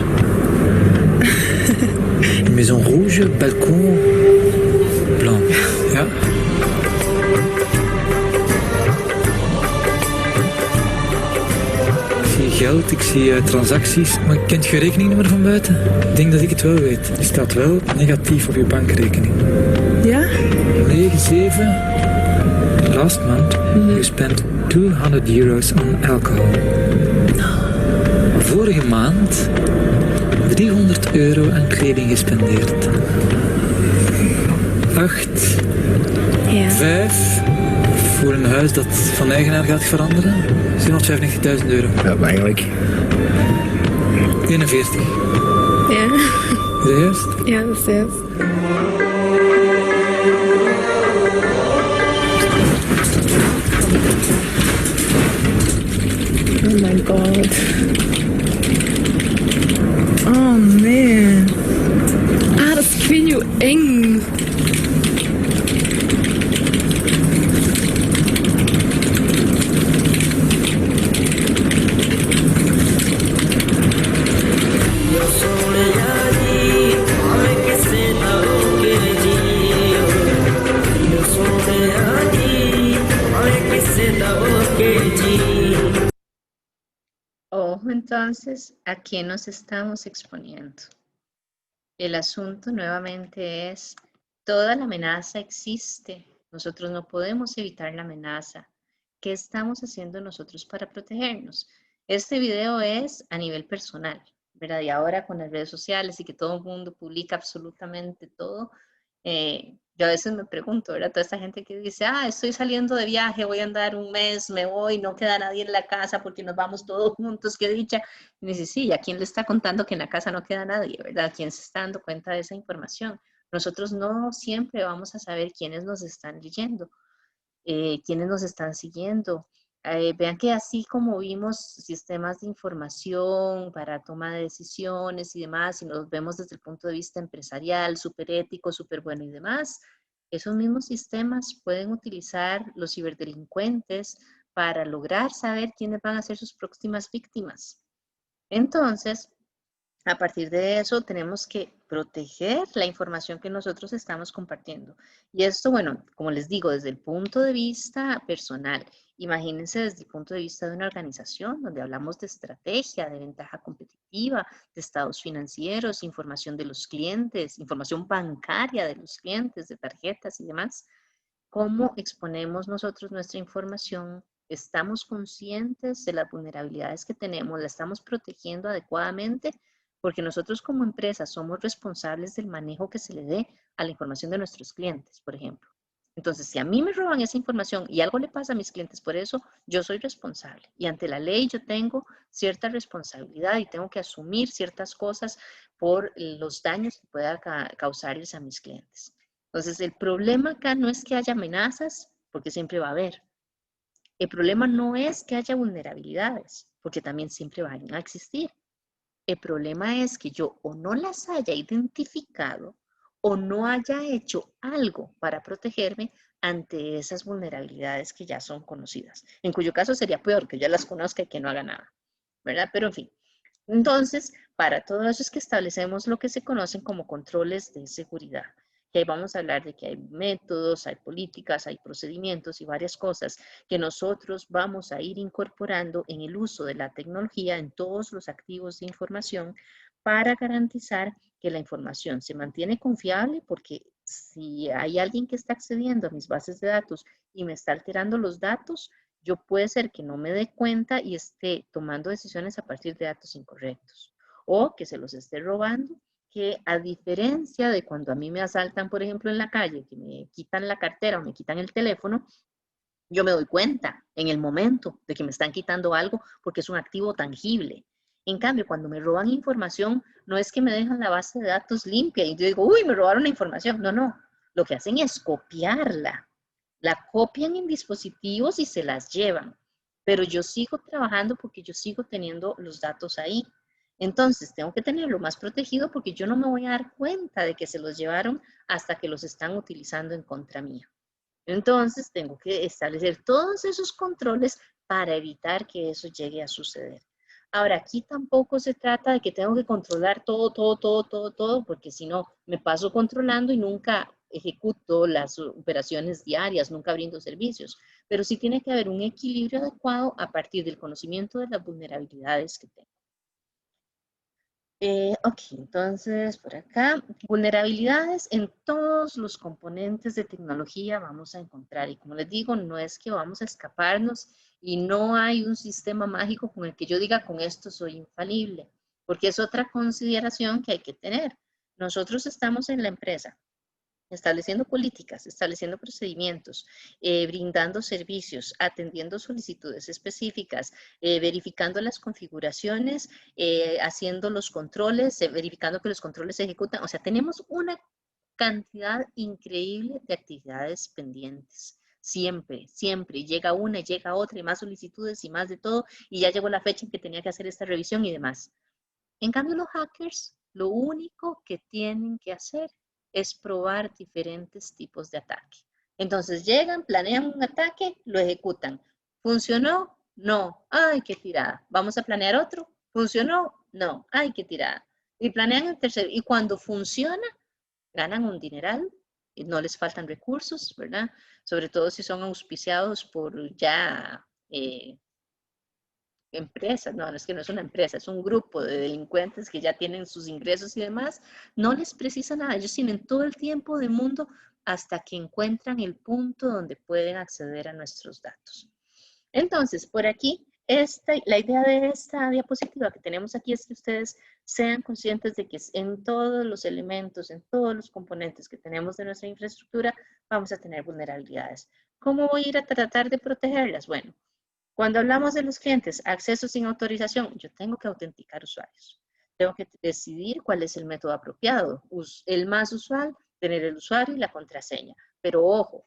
Une maison rouge, balcon blanc. Ja. Ik zie geld, ik zie transacties. Maar kent je rekeningnummer van buiten? Ik denk dat ik het wel weet. Die staat wel negatief op je bankrekening. Ja? 9, 7. Last month you spent €200 on alcohol. Vorige maand €300 aan kleding gespendeerd. 8. Ja. 5. Voor een huis dat van eigenaar gaat veranderen. €795.000. Ja, maar eigenlijk. 41. Ja. Is dat juist? Ja, dat is juist. Oh my god. Oh nee. Ah, dat is, ik weet niet hoe eng. Ojo entonces, ¿a qué nos estamos exponiendo? El asunto nuevamente es, toda la amenaza existe, nosotros no podemos evitar la amenaza. ¿Qué estamos haciendo nosotros para protegernos? Este video es a nivel personal, ¿verdad? Y ahora con las redes sociales y que todo el mundo publica absolutamente todo, yo a veces me pregunto, ¿verdad? Toda esta gente que dice, estoy saliendo de viaje, voy a andar un mes, me voy, no queda nadie en la casa porque nos vamos todos juntos, qué dicha. Y me dice, sí, ¿a quién le está contando que en la casa no queda nadie, verdad? ¿Quién se está dando cuenta de esa información? Nosotros no siempre vamos a saber quiénes nos están leyendo, quiénes nos están siguiendo. Vean que así como vimos sistemas de información para toma de decisiones y demás, y nos vemos desde el punto de vista empresarial, súper ético, súper bueno y demás, esos mismos sistemas pueden utilizar los ciberdelincuentes para lograr saber quiénes van a ser sus próximas víctimas. Entonces, a partir de eso, tenemos que proteger la información que nosotros estamos compartiendo. Y esto, bueno, como les digo, desde el punto de vista personal. Imagínense desde el punto de vista de una organización donde hablamos de estrategia, de ventaja competitiva, de estados financieros, información de los clientes, información bancaria de los clientes, de tarjetas y demás. ¿Cómo exponemos nosotros nuestra información? ¿Estamos conscientes de las vulnerabilidades que tenemos? ¿La estamos protegiendo adecuadamente? Porque nosotros como empresa somos responsables del manejo que se le dé a la información de nuestros clientes, por ejemplo. Entonces, si a mí me roban esa información y algo le pasa a mis clientes por eso, yo soy responsable. Y ante la ley yo tengo cierta responsabilidad y tengo que asumir ciertas cosas por los daños que pueda causarles a mis clientes. Entonces, el problema acá no es que haya amenazas, porque siempre va a haber. El problema no es que haya vulnerabilidades, porque también siempre van a existir. El problema es que yo o no las haya identificado o no haya hecho algo para protegerme ante esas vulnerabilidades que ya son conocidas. En cuyo caso sería peor que ya las conozca y que no haga nada, ¿verdad? Pero en fin. Entonces, para todo eso es que establecemos lo que se conocen como controles de seguridad. Que ahí vamos a hablar de que hay métodos, hay políticas, hay procedimientos y varias cosas que nosotros vamos a ir incorporando en el uso de la tecnología en todos los activos de información para garantizar que la información se mantiene confiable, porque si hay alguien que está accediendo a mis bases de datos y me está alterando los datos, yo puede ser que no me dé cuenta y esté tomando decisiones a partir de datos incorrectos, o que se los esté robando, que a diferencia de cuando a mí me asaltan, por ejemplo, en la calle, que me quitan la cartera o me quitan el teléfono, yo me doy cuenta en el momento de que me están quitando algo porque es un activo tangible. En cambio, cuando me roban información, no es que me dejan la base de datos limpia y yo digo, uy, me robaron la información. No, no. Lo que hacen es copiarla. La copian en dispositivos y se las llevan. Pero yo sigo trabajando porque yo sigo teniendo los datos ahí. Entonces, tengo que tenerlo más protegido porque yo no me voy a dar cuenta de que se los llevaron hasta que los están utilizando en contra mía. Entonces, tengo que establecer todos esos controles para evitar que eso llegue a suceder. Ahora, aquí tampoco se trata de que tengo que controlar todo, porque si no, me paso controlando y nunca ejecuto las operaciones diarias, nunca brindo servicios. Pero sí tiene que haber un equilibrio adecuado a partir del conocimiento de las vulnerabilidades que tengo. Ok, entonces por acá, vulnerabilidades en todos los componentes de tecnología vamos a encontrar. Y como les digo, no es que vamos a escaparnos y no hay un sistema mágico con el que yo diga, con esto soy infalible, porque es otra consideración que hay que tener. Nosotros estamos en la empresa, estableciendo políticas, estableciendo procedimientos, brindando servicios, atendiendo solicitudes específicas, verificando las configuraciones, haciendo los controles, verificando que los controles se ejecutan. O sea, tenemos una cantidad increíble de actividades pendientes. Siempre, siempre. Llega una, llega otra, y más solicitudes y más de todo, y ya llegó la fecha en que tenía que hacer esta revisión y demás. En cambio, los hackers, lo único que tienen que hacer es probar diferentes tipos de ataque. Entonces llegan, planean un ataque, lo ejecutan. ¿Funcionó? No. ¡Ay, qué tirada! ¿Vamos a planear otro? ¿Funcionó? No. ¡Ay, qué tirada! Y planean el tercero. Y cuando funciona, ganan un dineral y no les faltan recursos, ¿verdad? Sobre todo si son auspiciados por ya empresas, no, es que no es una empresa, es un grupo de delincuentes que ya tienen sus ingresos y demás, no les precisa nada, ellos tienen todo el tiempo del mundo hasta que encuentran el punto donde pueden acceder a nuestros datos. Entonces, por aquí, la idea de esta diapositiva que tenemos aquí es que ustedes sean conscientes de que en todos los elementos, en todos los componentes que tenemos de nuestra infraestructura, vamos a tener vulnerabilidades. ¿Cómo voy a ir a tratar de protegerlas? Bueno, cuando hablamos de los clientes, acceso sin autorización, yo tengo que autenticar usuarios. Tengo que decidir cuál es el método apropiado. El más usual, tener el usuario y la contraseña. Pero ojo,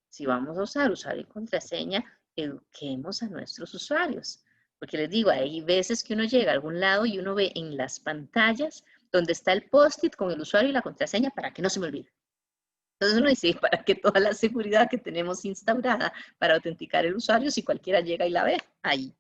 si vamos a usar usuario y contraseña, eduquemos a nuestros usuarios. Porque les digo, hay veces que uno llega a algún lado y uno ve en las pantallas donde está el post-it con el usuario y la contraseña para que no se me olvide. Entonces uno dice, ¿para qué toda la seguridad que tenemos instaurada para autenticar el usuario si cualquiera llega y la ve ahí?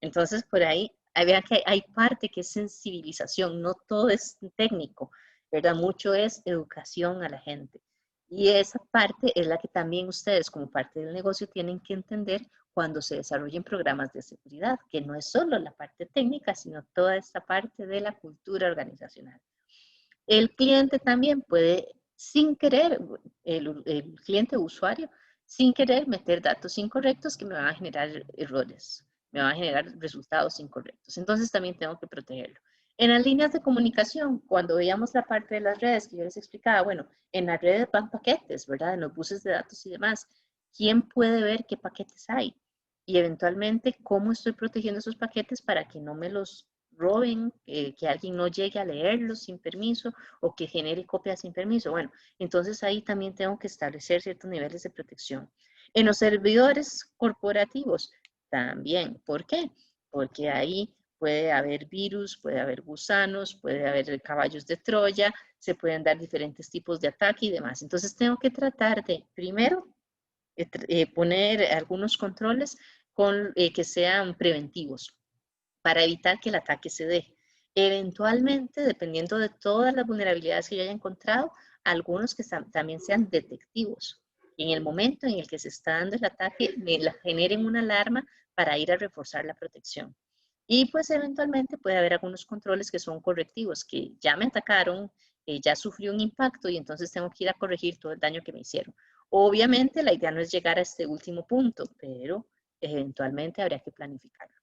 Entonces por ahí, vean que hay parte que es sensibilización, no todo es técnico, ¿verdad? Mucho es educación a la gente. Y esa parte es la que también ustedes como parte del negocio tienen que entender cuando se desarrollen programas de seguridad, que no es solo la parte técnica, sino toda esta parte de la cultura organizacional. El cliente también puede, sin querer, el cliente usuario, sin querer meter datos incorrectos que me van a generar errores, me van a generar resultados incorrectos. Entonces también tengo que protegerlo. En las líneas de comunicación, cuando veíamos la parte de las redes que yo les explicaba, bueno, en las redes van paquetes, ¿verdad? En los buses de datos y demás. ¿Quién puede ver qué paquetes hay? Y eventualmente, ¿cómo estoy protegiendo esos paquetes para que no me los roben, que alguien no llegue a leerlos sin permiso o que genere copias sin permiso. Bueno, entonces ahí también tengo que establecer ciertos niveles de protección. En los servidores corporativos también. ¿Por qué? Porque ahí puede haber virus, puede haber gusanos, puede haber caballos de Troya, se pueden dar diferentes tipos de ataque y demás. Entonces tengo que tratar de, primero, poner algunos controles que sean preventivos para evitar que el ataque se dé. Eventualmente, dependiendo de todas las vulnerabilidades que yo haya encontrado, algunos que también sean detectivos. En el momento en el que se está dando el ataque, generen una alarma para ir a reforzar la protección. Y pues eventualmente puede haber algunos controles que son correctivos, que ya me atacaron, ya sufrió un impacto y entonces tengo que ir a corregir todo el daño que me hicieron. Obviamente la idea no es llegar a este último punto, pero eventualmente habría que planificarlo.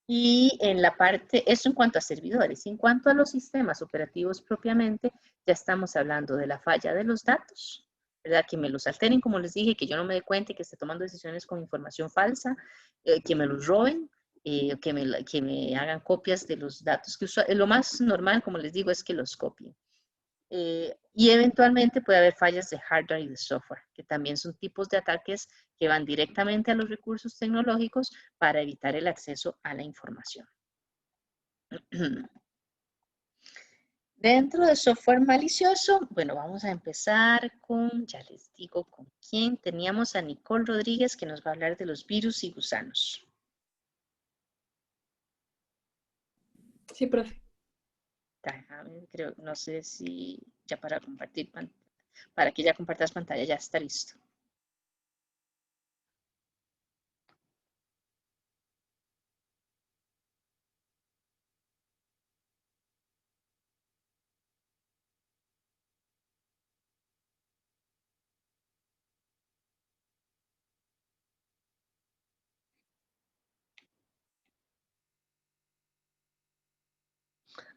Y en la parte, eso en cuanto a servidores. En cuanto a los sistemas operativos propiamente, ya estamos hablando de la falla de los datos, ¿verdad? Que me los alteren, como les dije, que yo no me dé cuenta y que esté tomando decisiones con información falsa, que me los roben, que me hagan copias de los datos que uso. Lo más normal, como les digo, es que los copien. Y eventualmente puede haber fallas de hardware y de software, que también son tipos de ataques que van directamente a los recursos tecnológicos para evitar el acceso a la información. Dentro de software malicioso, bueno, vamos a empezar con, ya les digo con quién, teníamos a Nicole Rodríguez que nos va a hablar de los virus y gusanos. Sí, profe. Creo, no sé si ya para compartir pantalla. Para que ya compartas pantalla, ya está listo.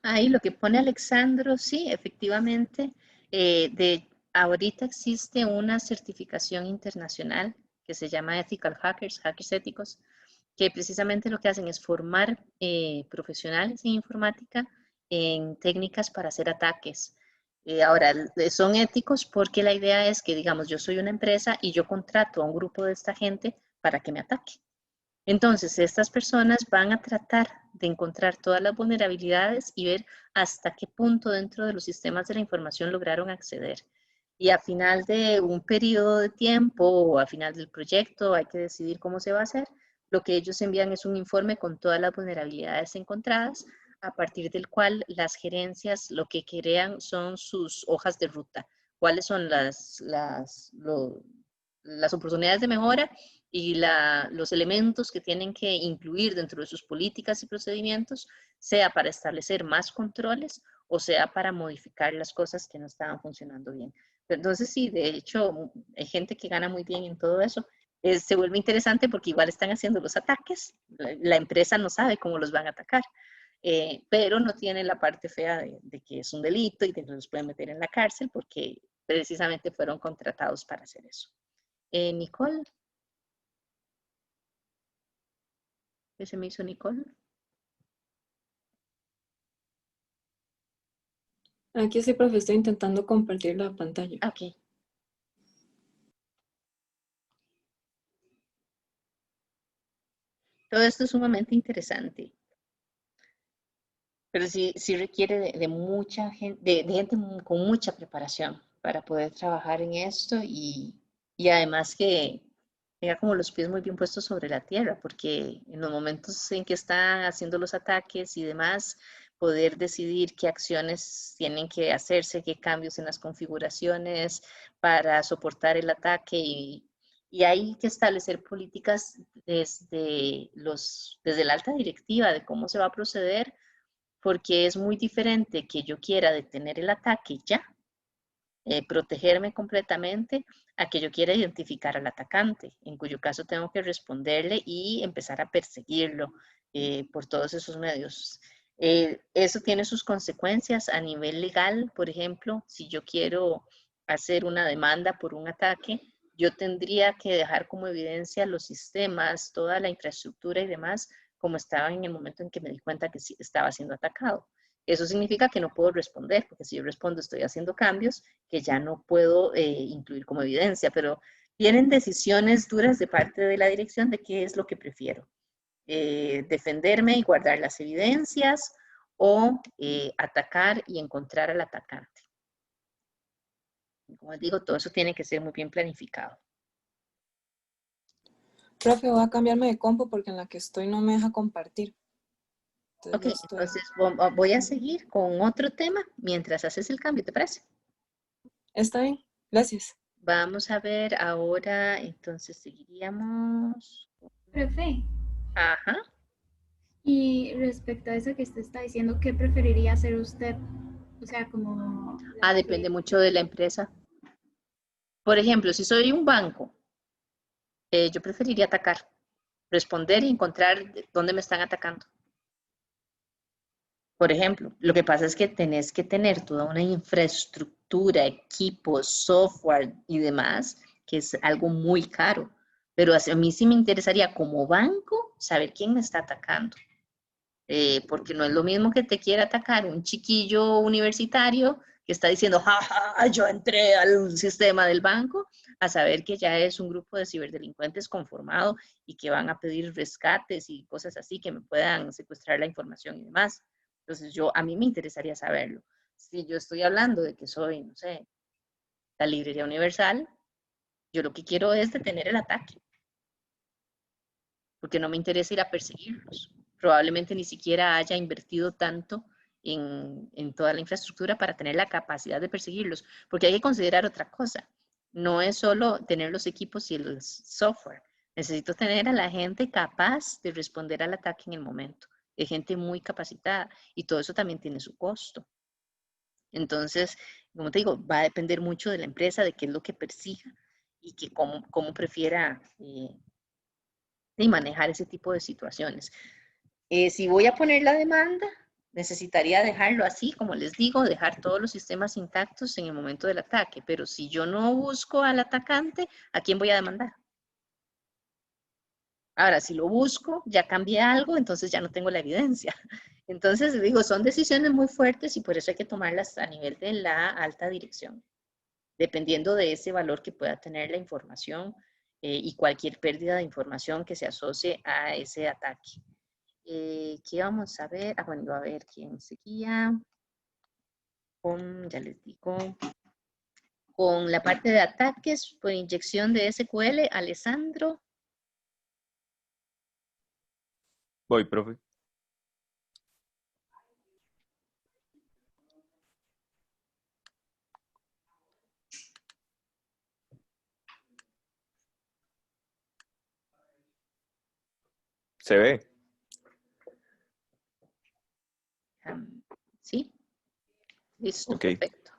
Ahí lo que pone Alexandro, sí, efectivamente, ahorita existe una certificación internacional que se llama Ethical Hackers, hackers éticos, que precisamente lo que hacen es formar profesionales en informática en técnicas para hacer ataques. Ahora, son éticos porque la idea es que, digamos, yo soy una empresa y yo contrato a un grupo de esta gente para que me ataque. Entonces, estas personas van a tratar de encontrar todas las vulnerabilidades y ver hasta qué punto dentro de los sistemas de la información lograron acceder. Y a final de un periodo de tiempo o a final del proyecto hay que decidir cómo se va a hacer. Lo que ellos envían es un informe con todas las vulnerabilidades encontradas, a partir del cual las gerencias lo que crean son sus hojas de ruta. ¿Cuáles son las oportunidades de mejora y los elementos que tienen que incluir dentro de sus políticas y procedimientos, sea para establecer más controles o sea para modificar las cosas que no estaban funcionando bien? Entonces, sí, de hecho, hay gente que gana muy bien en todo eso. Se vuelve interesante porque igual están haciendo los ataques, la empresa no sabe cómo los van a atacar, pero no tiene la parte fea de que es un delito y de que los pueden meter en la cárcel porque precisamente fueron contratados para hacer eso. Nicole. ¿Qué se me hizo, Nicole? Aquí sí, profe, estoy intentando compartir la pantalla. Ok. Todo esto es sumamente interesante. Pero sí requiere de mucha gente, de gente con mucha preparación para poder trabajar en esto y además que tenga como los pies muy bien puestos sobre la tierra, porque en los momentos en que están haciendo los ataques y demás, poder decidir qué acciones tienen que hacerse, qué cambios en las configuraciones para soportar el ataque y hay que establecer políticas desde la alta directiva de cómo se va a proceder, porque es muy diferente que yo quiera detener el ataque ya, protegerme completamente, a que yo quiera identificar al atacante, en cuyo caso tengo que responderle y empezar a perseguirlo por todos esos medios. Eso tiene sus consecuencias a nivel legal. Por ejemplo, si yo quiero hacer una demanda por un ataque, yo tendría que dejar como evidencia los sistemas, toda la infraestructura y demás, como estaba en el momento en que me di cuenta que sí estaba siendo atacado. Eso significa que no puedo responder, porque si yo respondo estoy haciendo cambios que ya no puedo incluir como evidencia, pero tienen decisiones duras de parte de la dirección de qué es lo que prefiero. Defenderme y guardar las evidencias o atacar y encontrar al atacante. Como les digo, todo eso tiene que ser muy bien planificado. Profe, voy a cambiarme de compu porque en la que estoy no me deja compartir. Entonces, entonces voy a seguir con otro tema mientras haces el cambio, ¿te parece? Está bien, gracias. Vamos a ver ahora, entonces seguiríamos. Profe. Ajá. Y respecto a eso que usted está diciendo, ¿qué preferiría hacer usted? O sea, como... Depende mucho de la empresa. Por ejemplo, si soy un banco, yo preferiría atacar, responder y encontrar dónde me están atacando. Por ejemplo, lo que pasa es que tenés que tener toda una infraestructura, equipos, software y demás, que es algo muy caro. Pero a mí sí me interesaría como banco saber quién me está atacando. Porque no es lo mismo que te quiera atacar un chiquillo universitario que está diciendo, jaja, yo entré al sistema del banco, a saber que ya es un grupo de ciberdelincuentes conformado y que van a pedir rescates y cosas así, que me puedan secuestrar la información y demás. Entonces, a mí me interesaría saberlo. Si yo estoy hablando de que soy, no sé, la Librería Universal, yo lo que quiero es detener el ataque. Porque no me interesa ir a perseguirlos. Probablemente ni siquiera haya invertido tanto en toda la infraestructura para tener la capacidad de perseguirlos. Porque hay que considerar otra cosa. No es solo tener los equipos y el software. Necesito tener a la gente capaz de responder al ataque en el momento. Hay gente muy capacitada y todo eso también tiene su costo. Entonces, como te digo, va a depender mucho de la empresa, de qué es lo que persiga y que cómo prefiera y manejar ese tipo de situaciones. Si voy a poner la demanda, necesitaría dejarlo así, como les digo, dejar todos los sistemas intactos en el momento del ataque, pero si yo no busco al atacante, ¿a quién voy a demandar? Ahora, si lo busco, ya cambié algo, entonces ya no tengo la evidencia. Entonces, digo, son decisiones muy fuertes y por eso hay que tomarlas a nivel de la alta dirección, dependiendo de ese valor que pueda tener la información y cualquier pérdida de información que se asocie a ese ataque. ¿Qué vamos a ver? Bueno, a ver quién seguía. Ya les digo. Con la parte de ataques por inyección de SQL, Alessandro. Voy, profe. ¿Se ve? Sí. Listo, Ok. perfecto.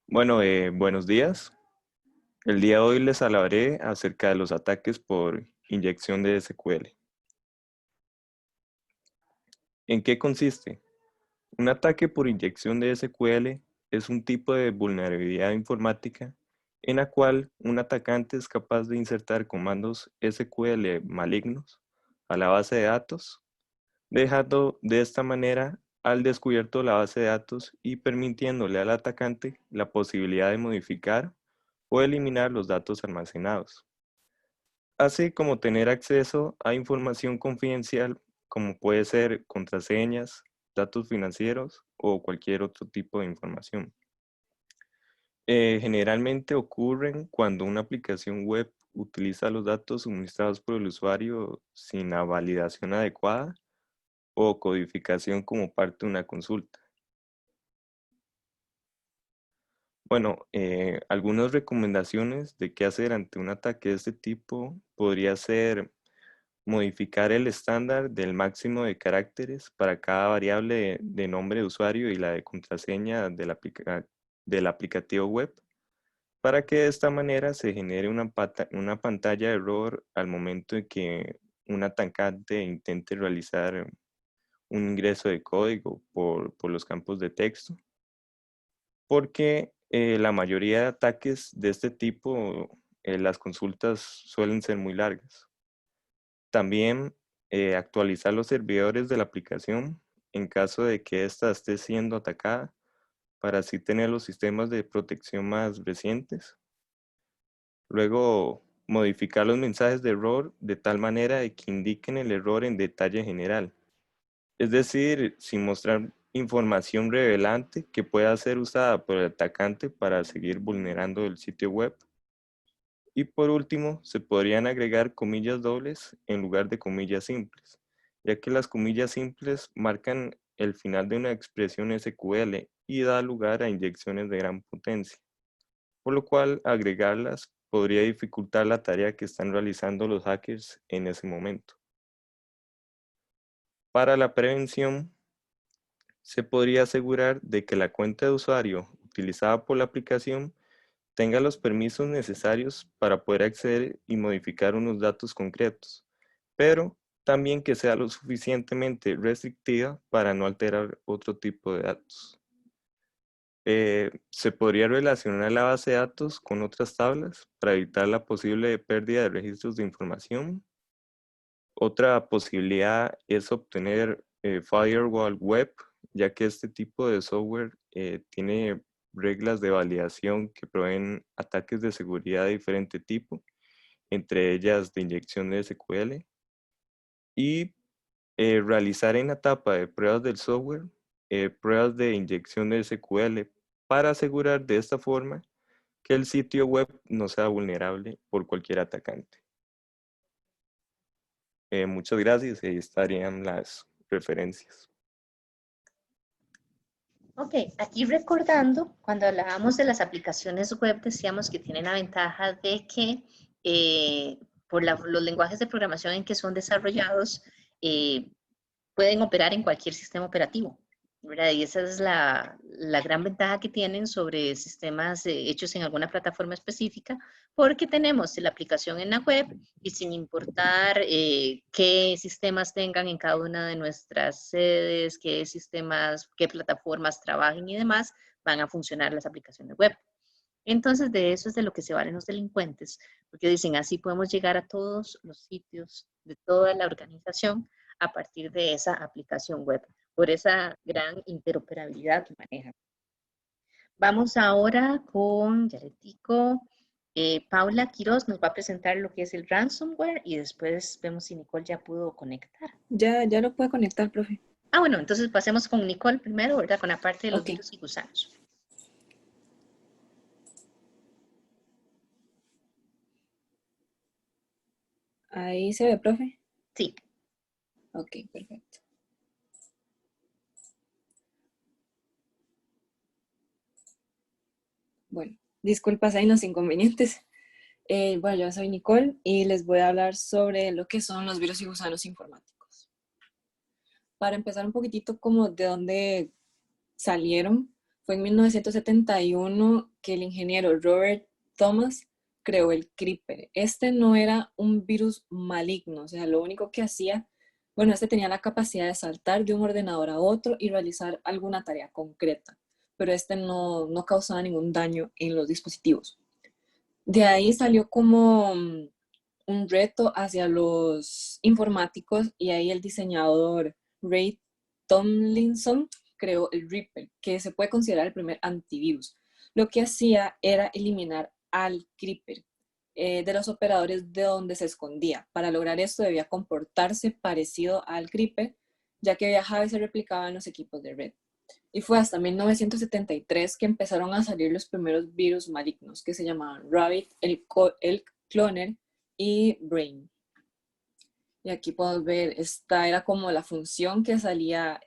Bueno, buenos días. El día de hoy les hablaré acerca de los ataques por inyección de SQL. ¿En qué consiste? Un ataque por inyección de SQL es un tipo de vulnerabilidad informática en la cual un atacante es capaz de insertar comandos SQL malignos a la base de datos, dejando de esta manera al descubierto la base de datos y permitiéndole al atacante la posibilidad de modificar o eliminar los datos almacenados, así como tener acceso a información confidencial como puede ser contraseñas, datos financieros o cualquier otro tipo de información. Generalmente ocurren cuando una aplicación web utiliza los datos suministrados por el usuario sin la validación adecuada o codificación como parte de una consulta. Bueno, algunas recomendaciones de qué hacer ante un ataque de este tipo podría ser modificar el estándar del máximo de caracteres para cada variable de nombre de usuario y la de contraseña del aplicativo web, para que de esta manera se genere una pantalla de error al momento de que un atacante intente realizar un ingreso de código por los campos de texto, porque la mayoría de ataques de este tipo, las consultas suelen ser muy largas. También actualizar los servidores de la aplicación en caso de que ésta esté siendo atacada, para así tener los sistemas de protección más recientes. Luego, modificar los mensajes de error de tal manera de que indiquen el error en detalle general. Es decir, sin mostrar información revelante que pueda ser usada por el atacante para seguir vulnerando el sitio web. Y por último, se podrían agregar comillas dobles en lugar de comillas simples, ya que las comillas simples marcan el final de una expresión SQL y da lugar a inyecciones de gran potencia, por lo cual agregarlas podría dificultar la tarea que están realizando los hackers en ese momento. Para la prevención, se podría asegurar de que la cuenta de usuario utilizada por la aplicación tenga los permisos necesarios para poder acceder y modificar unos datos concretos, pero también que sea lo suficientemente restrictiva para no alterar otro tipo de datos. Se podría relacionar la base de datos con otras tablas para evitar la posible pérdida de registros de información. Otra posibilidad es obtener firewall web, ya que este tipo de software tiene reglas de validación que proveen ataques de seguridad de diferente tipo, entre ellas de inyección de SQL, y realizar en la etapa de pruebas del software pruebas de inyección de SQL para asegurar de esta forma que el sitio web no sea vulnerable por cualquier atacante. Muchas gracias, ahí estarían las referencias. Ok, aquí recordando, cuando hablábamos de las aplicaciones web, decíamos que tienen la ventaja de que por los lenguajes de programación en que son desarrollados, pueden operar en cualquier sistema operativo, ¿verdad? Y esa es la gran ventaja que tienen sobre sistemas hechos en alguna plataforma específica, porque tenemos la aplicación en la web y sin importar qué sistemas tengan en cada una de nuestras sedes, qué sistemas, qué plataformas trabajen y demás, van a funcionar las aplicaciones web. Entonces, de eso es de lo que se valen los delincuentes, porque dicen, así podemos llegar a todos los sitios de toda la organización a partir de esa aplicación web, por esa gran interoperabilidad que manejan. Vamos ahora con, ya les digo, Paula Quiroz nos va a presentar lo que es el ransomware y después vemos si Nicole ya pudo conectar. Ya lo puede conectar, profe. Ah, bueno, entonces pasemos con Nicole primero, ¿verdad? Con la parte de los virus y gusanos. Ahí se ve, profe. Sí. Ok, perfecto. Bueno, disculpas ahí los inconvenientes. Bueno, yo soy Nicole y les voy a hablar sobre lo que son los virus y gusanos informáticos. Para empezar un poquitito como de dónde salieron, fue en 1971 que el ingeniero Robert Thomas creó el Creeper. Este no era un virus maligno, o sea, lo único que hacía, bueno, este tenía la capacidad de saltar de un ordenador a otro y realizar alguna tarea concreta, pero este no causaba ningún daño en los dispositivos. De ahí salió como un reto hacia los informáticos y ahí el diseñador Ray Tomlinson creó el Reaper, que se puede considerar el primer antivirus. Lo que hacía era eliminar al Creeper de los operadores de donde se escondía. Para lograr esto debía comportarse parecido al Creeper, ya que viajaba y se replicaba en los equipos de red. Y fue hasta 1973 que empezaron a salir los primeros virus malignos que se llamaban Rabbit, el Cloner y Brain. Y aquí podemos ver, esta era como la función que salía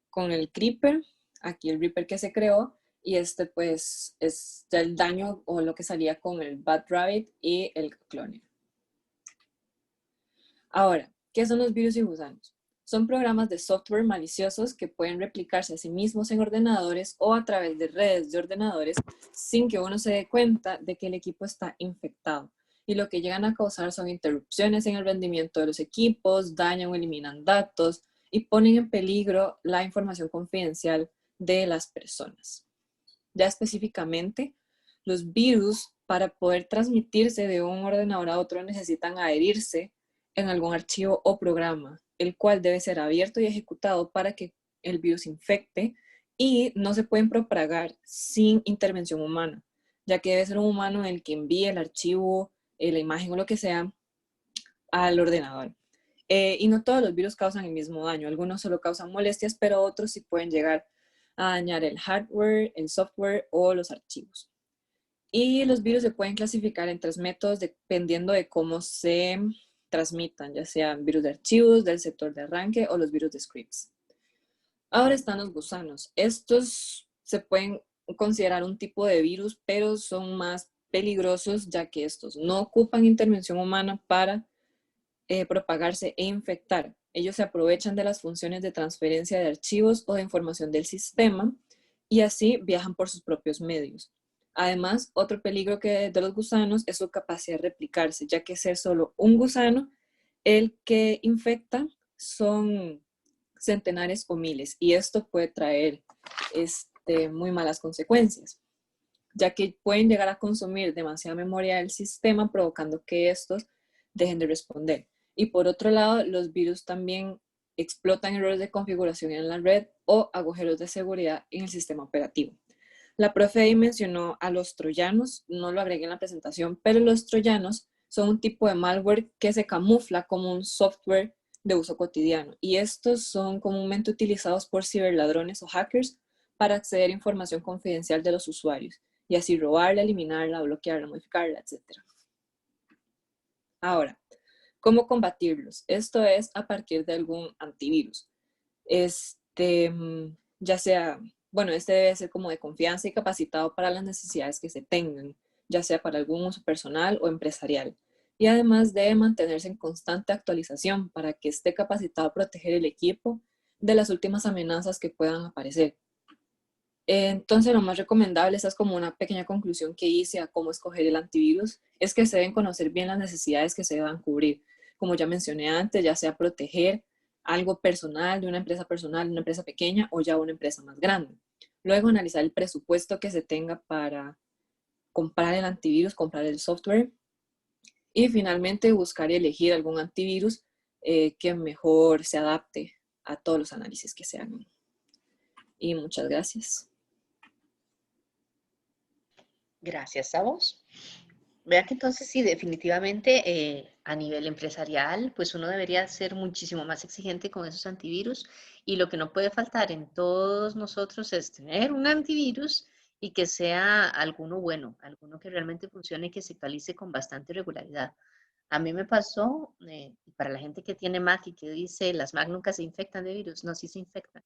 con el Creeper, aquí el Reaper que se creó, y este pues es el daño o lo que salía con el Bad Rabbit y el Cloner. Ahora, ¿qué son los virus y gusanos? Son programas de software maliciosos que pueden replicarse a sí mismos en ordenadores o a través de redes de ordenadores sin que uno se dé cuenta de que el equipo está infectado. Y lo que llegan a causar son interrupciones en el rendimiento de los equipos, dañan o eliminan datos y ponen en peligro la información confidencial de las personas. Ya específicamente, los virus para poder transmitirse de un ordenador a otro necesitan adherirse en algún archivo o programa, el cual debe ser abierto y ejecutado para que el virus infecte, y no se pueden propagar sin intervención humana, ya que debe ser un humano el que envíe el archivo, la imagen o lo que sea al ordenador. Y no todos los virus causan el mismo daño, algunos solo causan molestias, pero otros sí pueden llegar a dañar el hardware, el software o los archivos. Y los virus se pueden clasificar en 3 métodos dependiendo de cómo se transmitan, ya sean virus de archivos, del sector de arranque o los virus de scripts. Ahora están los gusanos. Estos se pueden considerar un tipo de virus, pero son más peligrosos ya que estos no ocupan intervención humana para propagarse e infectar. Ellos se aprovechan de las funciones de transferencia de archivos o de información del sistema y así viajan por sus propios medios. Además, otro peligro de los gusanos es su capacidad de replicarse, ya que ser solo un gusano, el que infecta son centenares o miles, y esto puede traer muy malas consecuencias, ya que pueden llegar a consumir demasiada memoria del sistema, provocando que estos dejen de responder. Y por otro lado, los virus también explotan errores de configuración en la red o agujeros de seguridad en el sistema operativo. La profe ahí mencionó a los troyanos, no lo agregué en la presentación, pero los troyanos son un tipo de malware que se camufla como un software de uso cotidiano, y estos son comúnmente utilizados por ciberladrones o hackers para acceder a información confidencial de los usuarios y así robarla, eliminarla, bloquearla, modificarla, etc. Ahora, ¿cómo combatirlos? Esto es a partir de algún antivirus. Ya sea, bueno, este debe ser como de confianza y capacitado para las necesidades que se tengan, ya sea para algún uso personal o empresarial. Y además debe mantenerse en constante actualización para que esté capacitado a proteger el equipo de las últimas amenazas que puedan aparecer. Entonces, lo más recomendable, esa es como una pequeña conclusión que hice a cómo escoger el antivirus, es que se deben conocer bien las necesidades que se deban cubrir. Como ya mencioné antes, ya sea proteger algo personal, de una empresa pequeña o ya una empresa más grande. Luego, analizar el presupuesto que se tenga para comprar el antivirus, comprar el software. Y finalmente, buscar y elegir algún antivirus que mejor se adapte a todos los análisis que se hagan. Y muchas gracias. Gracias a vos. Vea que entonces sí, definitivamente a nivel empresarial, pues uno debería ser muchísimo más exigente con esos antivirus, y lo que no puede faltar en todos nosotros es tener un antivirus y que sea alguno bueno, alguno que realmente funcione y que se actualice con bastante regularidad. A mí me pasó, para la gente que tiene Mac y que dice las Mac nunca se infectan de virus, no, sí se infectan.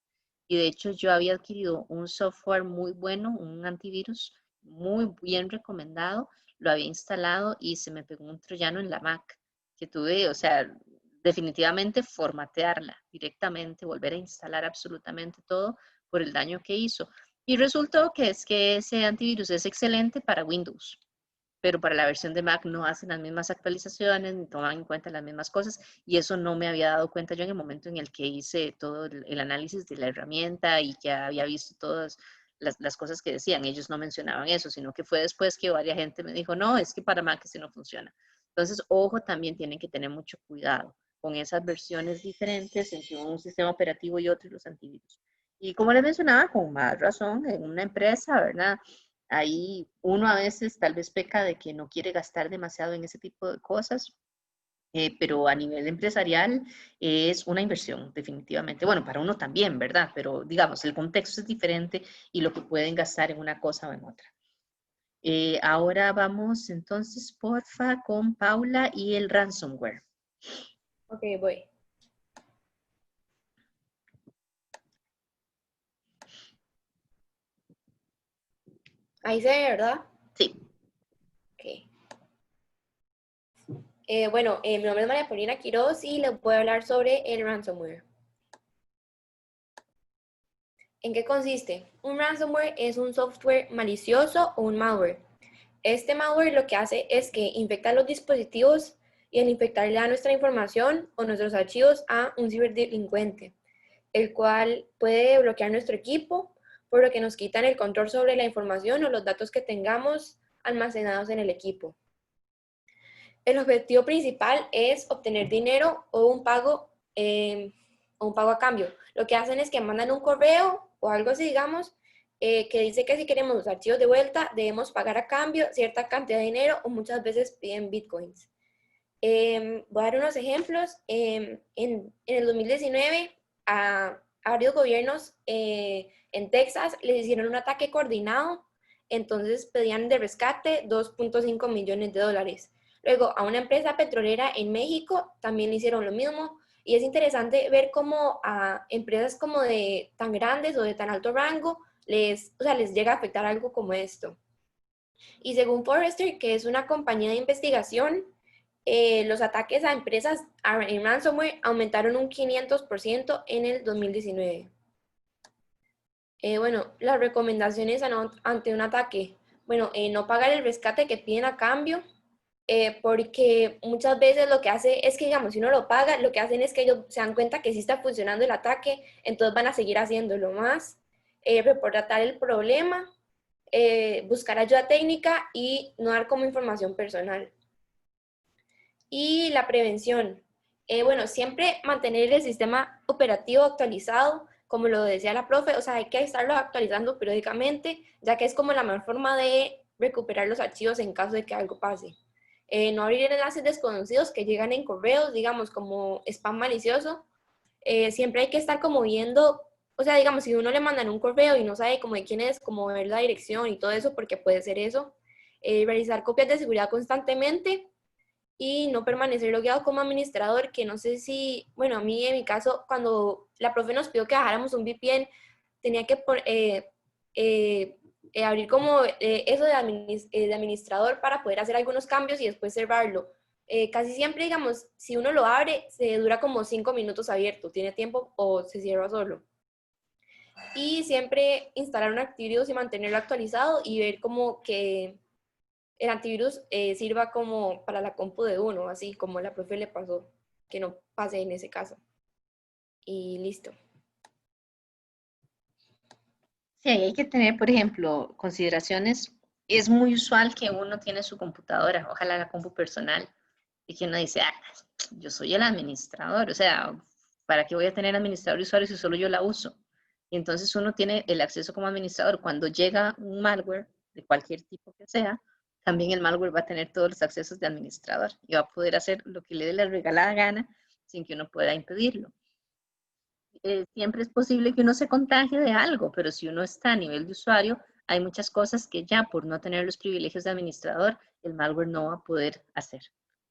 Y de hecho yo había adquirido un software muy bueno, un antivirus muy bien recomendado, lo había instalado y se me pegó un troyano en la Mac que tuve, o sea, definitivamente formatearla directamente, volver a instalar absolutamente todo por el daño que hizo. Y resultó que es que ese antivirus es excelente para Windows, pero para la versión de Mac no hacen las mismas actualizaciones ni toman en cuenta las mismas cosas, y eso no me había dado cuenta yo en el momento en el que hice todo el análisis de la herramienta y que había visto todas las cosas que decían. Ellos no mencionaban eso, sino que fue después que varias gente me dijo, no, es que para Mac ese no funciona. Entonces, ojo, también tienen que tener mucho cuidado con esas versiones diferentes entre un sistema operativo y otro y los antivirus. Y como les mencionaba, con más razón, en una empresa, ¿verdad? Ahí uno a veces tal vez peca de que no quiere gastar demasiado en ese tipo de cosas, pero a nivel empresarial es una inversión, definitivamente. Bueno, para uno también, ¿verdad? Pero digamos, el contexto es diferente y lo que pueden gastar en una cosa o en otra. Ahora vamos entonces, porfa, con Paula y el ransomware. Ok, voy. Ahí se ve, ¿verdad? Sí. Ok. Bueno, mi nombre es María Paulina Quiroz y les voy a hablar sobre el ransomware. ¿En qué consiste? Un ransomware es un software malicioso o un malware. Este malware lo que hace es que infecta los dispositivos y al infectar le da nuestra información o nuestros archivos a un ciberdelincuente, el cual puede bloquear nuestro equipo, por lo que nos quitan el control sobre la información o los datos que tengamos almacenados en el equipo. el objetivo principal es obtener dinero o un pago a cambio. Lo que hacen es que mandan un correo o algo así, digamos, que dice que si queremos los archivos de vuelta, debemos pagar a cambio cierta cantidad de dinero o muchas veces piden bitcoins. Voy a dar unos ejemplos. En el 2019, a varios gobiernos en Texas les hicieron un ataque coordinado, entonces pedían de rescate 2.5 millones de dólares. Luego, a una empresa petrolera en México también le hicieron lo mismo, y es interesante ver cómo a empresas como de tan grandes o de tan alto rango les llega a afectar algo como esto. Y según Forrester, que es una compañía de investigación, los ataques a empresas en ransomware aumentaron un 500% en el 2019. Bueno, las recomendaciones ante un ataque. Bueno, no pagar el rescate que piden a cambio, porque muchas veces lo que hace es que, digamos, si uno lo paga, lo que hacen es que ellos se dan cuenta que sí está funcionando el ataque, entonces van a seguir haciéndolo más. Reportar el problema, buscar ayuda técnica y no dar como información personal. Y la prevención. Bueno, siempre mantener el sistema operativo actualizado, como lo decía la profe, o sea, hay que estarlo actualizando periódicamente, ya que es como la mejor forma de recuperar los archivos en caso de que algo pase. No abrir enlaces desconocidos que llegan en correos, digamos, como spam malicioso. Siempre hay que estar como viendo, o sea, digamos, si uno le mandan un correo y no sabe como de quién es, como ver la dirección y todo eso, porque puede ser eso. Realizar copias de seguridad constantemente y no permanecer logueado como administrador, que no sé si, bueno, a mí en mi caso, cuando la profe nos pidió que bajáramos un VPN, tenía que abrir como eso de administrador para poder hacer algunos cambios y después cerrarlo. Casi siempre, digamos, si uno lo abre, se dura como 5 minutos abierto, tiene tiempo o se cierra solo. Y siempre instalar un antivirus y mantenerlo actualizado y ver como que el antivirus sirva como para la compu de uno, así como a la profe le pasó, que no pase en ese caso. Y listo. Sí, hay que tener, por ejemplo, consideraciones. Es muy usual que uno tiene su computadora, ojalá la compu personal, y que uno dice, yo soy el administrador, o sea, ¿para qué voy a tener administrador de usuario si solo yo la uso? Y entonces uno tiene el acceso como administrador. Cuando llega un malware, de cualquier tipo que sea, también el malware va a tener todos los accesos de administrador y va a poder hacer lo que le dé la regalada gana sin que uno pueda impedirlo. Siempre es posible que uno se contagie de algo, pero si uno está a nivel de usuario, hay muchas cosas que ya por no tener los privilegios de administrador, el malware no va a poder hacer.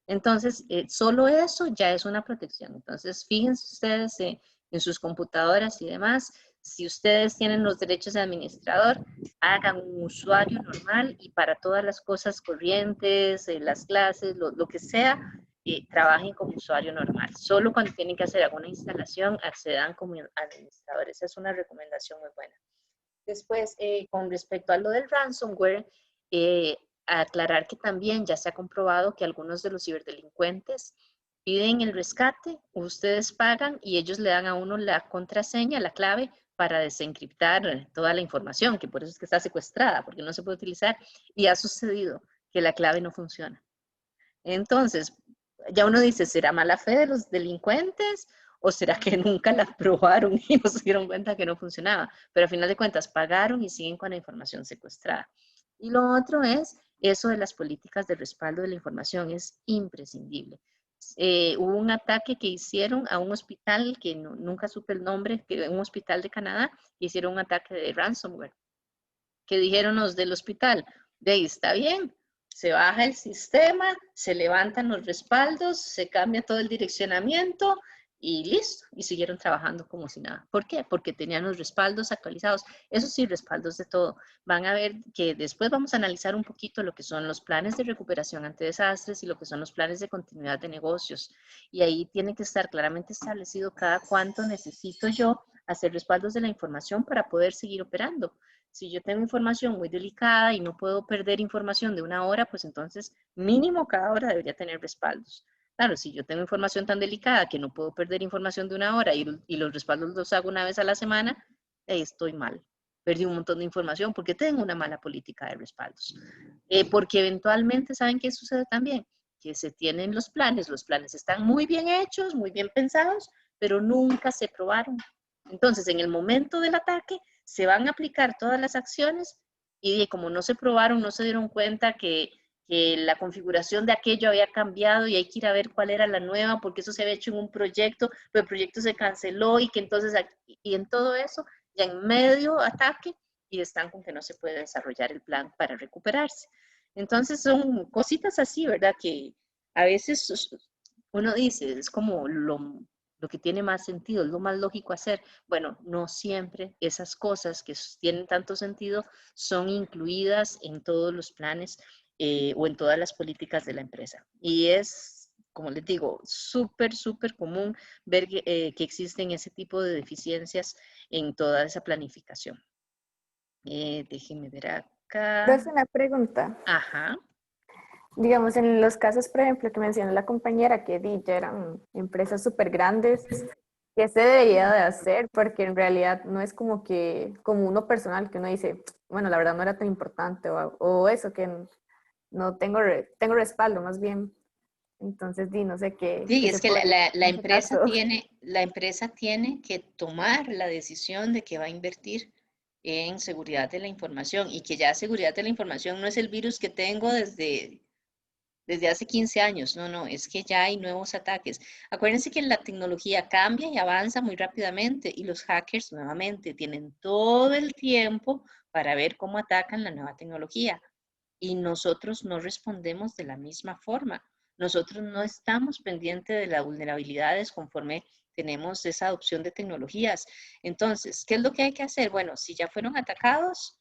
Entonces, solo eso ya es una protección. Entonces, fíjense ustedes en sus computadoras y demás. Si ustedes tienen los derechos de administrador, hagan un usuario normal y para todas las cosas corrientes, las clases, lo que sea, trabajen como usuario normal. Solo cuando tienen que hacer alguna instalación, accedan como administradores. Esa es una recomendación muy buena. Después, con respecto a lo del ransomware, aclarar que también ya se ha comprobado que algunos de los ciberdelincuentes piden el rescate, ustedes pagan y ellos le dan a uno la contraseña, la clave, para desencriptar toda la información, que por eso es que está secuestrada, porque no se puede utilizar, y ha sucedido que la clave no funciona. Entonces, ya uno dice, ¿será mala fe de los delincuentes? ¿O será que nunca la probaron y no se dieron cuenta que no funcionaba? Pero al final de cuentas pagaron y siguen con la información secuestrada. Y lo otro es eso de las políticas de respaldo de la información, es imprescindible. Hubo un ataque que hicieron a un hospital, que nunca supe el nombre, un hospital de Canadá, que hicieron un ataque de ransomware. Que dijeron los del hospital, de ahí está bien, se baja el sistema, se levantan los respaldos, se cambia todo el direccionamiento y listo. Y siguieron trabajando como si nada. ¿Por qué? Porque tenían los respaldos actualizados. Eso sí, respaldos de todo. Van a ver que después vamos a analizar un poquito lo que son los planes de recuperación ante desastres y lo que son los planes de continuidad de negocios. Y ahí tiene que estar claramente establecido cada cuánto necesito yo hacer respaldos de la información para poder seguir operando. Si yo tengo información muy delicada y no puedo perder información de una hora, pues entonces mínimo cada hora debería tener respaldos. Claro, si yo tengo información tan delicada que no puedo perder información de una hora y los respaldos los hago una vez a la semana, estoy mal. Perdí un montón de información porque tengo una mala política de respaldos. Porque eventualmente, ¿saben qué sucede también? que se tienen los planes están muy bien hechos, muy bien pensados, pero nunca se probaron. Entonces, en el momento del ataque, se van a aplicar todas las acciones y como no se probaron, no se dieron cuenta que la configuración de aquello había cambiado y hay que ir a ver cuál era la nueva, porque eso se había hecho en un proyecto, pero el proyecto se canceló y que entonces, y en todo eso, ya en medio ataque, y están con que no se puede desarrollar el plan para recuperarse. Entonces son cositas así, ¿verdad? Que a veces uno dice, es como lo que tiene más sentido, es lo más lógico hacer. Bueno, no siempre esas cosas que tienen tanto sentido son incluidas en todos los planes o en todas las políticas de la empresa. Y es, como les digo, súper común ver que existen ese tipo de deficiencias en toda esa planificación. Déjenme ver acá. Entonces, una pregunta. Ajá. Digamos, en los casos, por ejemplo, que mencionó la compañera, que ya eran empresas súper grandes, ¿qué se debería de hacer? Porque en realidad no es como que, como uno personal, que uno dice, bueno, la verdad no era tan importante, o eso, que no tengo respaldo, más bien. Entonces, no sé qué. Sí, es que la empresa tiene que tomar la decisión de que va a invertir en seguridad de la información, y que ya seguridad de la información no es el virus que tengo desde hace 15 años, no, es que ya hay nuevos ataques. Acuérdense que la tecnología cambia y avanza muy rápidamente, y los hackers nuevamente tienen todo el tiempo para ver cómo atacan la nueva tecnología, y nosotros no respondemos de la misma forma. Nosotros no estamos pendientes de las vulnerabilidades conforme tenemos esa adopción de tecnologías. Entonces, ¿qué es lo que hay que hacer? Bueno, si ya fueron atacados,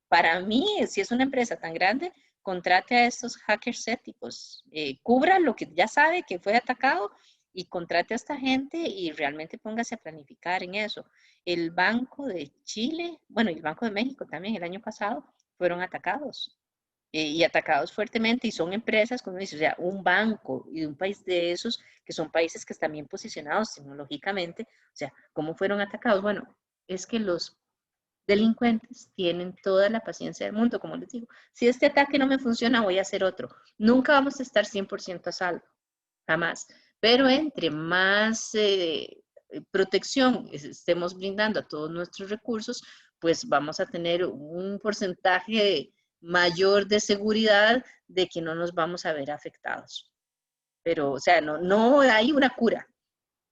para mí, si es una empresa tan grande, contrate a estos hackers éticos, cubra lo que ya sabe que fue atacado y contrate a esta gente y realmente póngase a planificar en eso. El Banco de Chile, bueno, y el Banco de México también el año pasado fueron atacados y atacados fuertemente, y son empresas, como dice, o sea, un banco y un país de esos que son países que están bien posicionados tecnológicamente, o sea, ¿cómo fueron atacados? Bueno, es que los delincuentes tienen toda la paciencia del mundo, como les digo. Si este ataque no me funciona, voy a hacer otro. Nunca vamos a estar 100% a salvo, jamás. Pero entre más protección estemos brindando a todos nuestros recursos, pues vamos a tener un porcentaje mayor de seguridad de que no nos vamos a ver afectados. Pero, o sea, no hay una cura.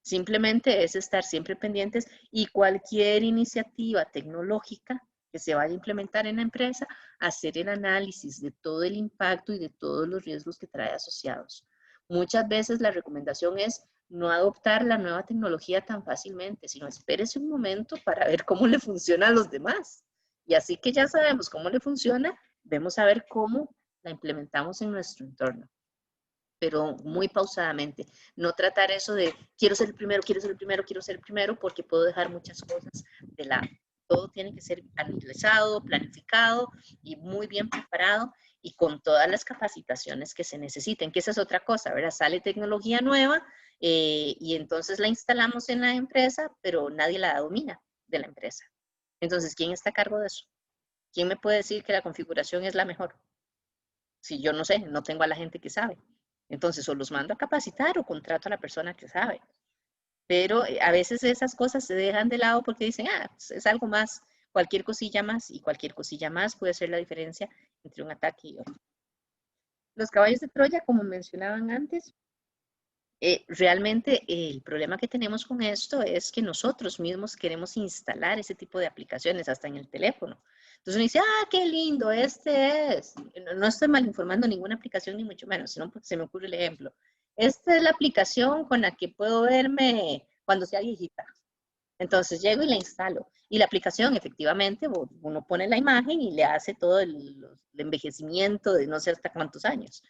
Simplemente es estar siempre pendientes, y cualquier iniciativa tecnológica que se vaya a implementar en la empresa, hacer el análisis de todo el impacto y de todos los riesgos que trae asociados. Muchas veces la recomendación es no adoptar la nueva tecnología tan fácilmente, sino espérese un momento para ver cómo le funciona a los demás. Y así que ya sabemos cómo le funciona, vemos a ver cómo la implementamos en nuestro entorno, pero muy pausadamente. No tratar eso de quiero ser el primero, quiero ser el primero, quiero ser el primero, porque puedo dejar muchas cosas de lado. Todo tiene que ser analizado, planificado y muy bien preparado, y con todas las capacitaciones que se necesiten, que esa es otra cosa, ¿verdad? Sale tecnología nueva y entonces la instalamos en la empresa, pero nadie la domina de la empresa. Entonces, ¿quién está a cargo de eso? ¿Quién me puede decir que la configuración es la mejor? Si yo no sé, no tengo a la gente que sabe. Entonces, o los mando a capacitar o contrato a la persona que sabe. Pero a veces esas cosas se dejan de lado porque dicen, pues es algo más, cualquier cosilla más, y cualquier cosilla más puede ser la diferencia entre un ataque y otro. Los caballos de Troya, como mencionaban antes, realmente el problema que tenemos con esto es que nosotros mismos queremos instalar ese tipo de aplicaciones hasta en el teléfono. Entonces uno dice, qué lindo, este es. No estoy mal informando ninguna aplicación, ni mucho menos, sino porque se me ocurre el ejemplo. Esta es la aplicación con la que puedo verme cuando sea viejita. Entonces llego y la instalo. Y la aplicación, efectivamente, uno pone la imagen y le hace todo el envejecimiento de no sé hasta cuántos años.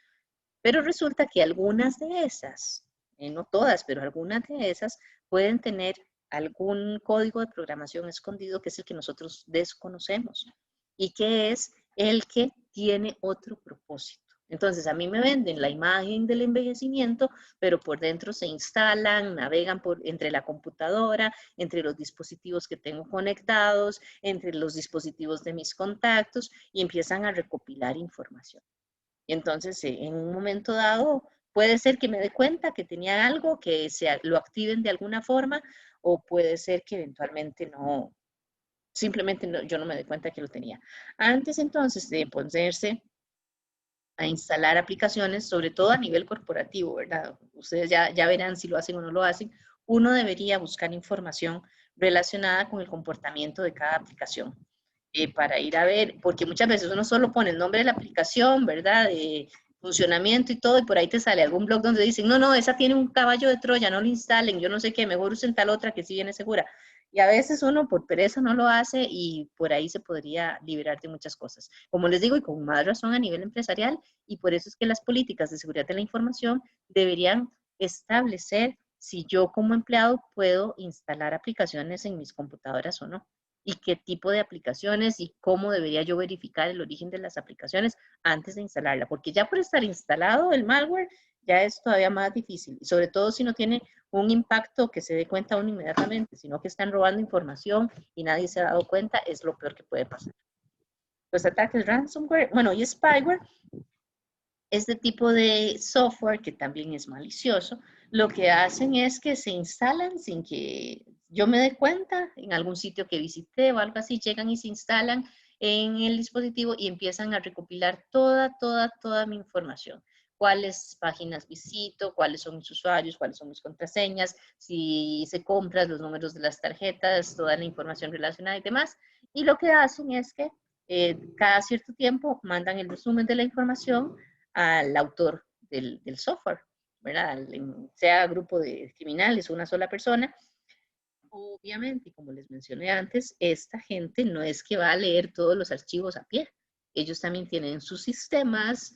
Pero resulta que algunas de esas, no todas, pero algunas de esas pueden tener algún código de programación escondido que es el que nosotros desconocemos y que es el que tiene otro propósito. Entonces a mí me venden la imagen del envejecimiento, pero por dentro se instalan, navegan entre la computadora, entre los dispositivos que tengo conectados, entre los dispositivos de mis contactos, y empiezan a recopilar información. Y entonces, en un momento dado, puede ser que me dé cuenta que tenía algo, que lo activen de alguna forma, o puede ser que eventualmente no, simplemente yo no me dé cuenta que lo tenía. Antes entonces de ponerse a instalar aplicaciones, sobre todo a nivel corporativo, ¿verdad? Ustedes ya verán si lo hacen o no lo hacen. Uno debería buscar información relacionada con el comportamiento de cada aplicación para ir a ver, porque muchas veces uno solo pone el nombre de la aplicación, ¿verdad? De funcionamiento y todo, y por ahí te sale algún blog donde dicen, no, esa tiene un caballo de Troya, no lo instalen, yo no sé qué, mejor usen tal otra que sí viene segura. Y a veces uno por pereza no lo hace y por ahí se podría liberar de muchas cosas. Como les digo, y con más razón a nivel empresarial, y por eso es que las políticas de seguridad de la información deberían establecer si yo como empleado puedo instalar aplicaciones en mis computadoras o no, y qué tipo de aplicaciones y cómo debería yo verificar el origen de las aplicaciones antes de instalarla, porque ya por estar instalado el malware ya es todavía más difícil, y sobre todo si no tiene un impacto que se dé cuenta uno inmediatamente, sino que están robando información y nadie se ha dado cuenta, es lo peor que puede pasar. Los ataques ransomware, bueno, y spyware, este tipo de software que también es malicioso, lo que hacen es que se instalan sin que yo me dé cuenta, en algún sitio que visité o algo así, llegan y se instalan en el dispositivo y empiezan a recopilar toda mi información. Cuáles páginas visito, cuáles son mis usuarios, cuáles son mis contraseñas, si hice compras, los números de las tarjetas, toda la información relacionada y demás. Y lo que hacen es que cada cierto tiempo mandan el resumen de la información al autor del software, ¿verdad? Sea grupo de criminales o una sola persona. Obviamente, como les mencioné antes, esta gente no es que va a leer todos los archivos a pie. Ellos también tienen sus sistemas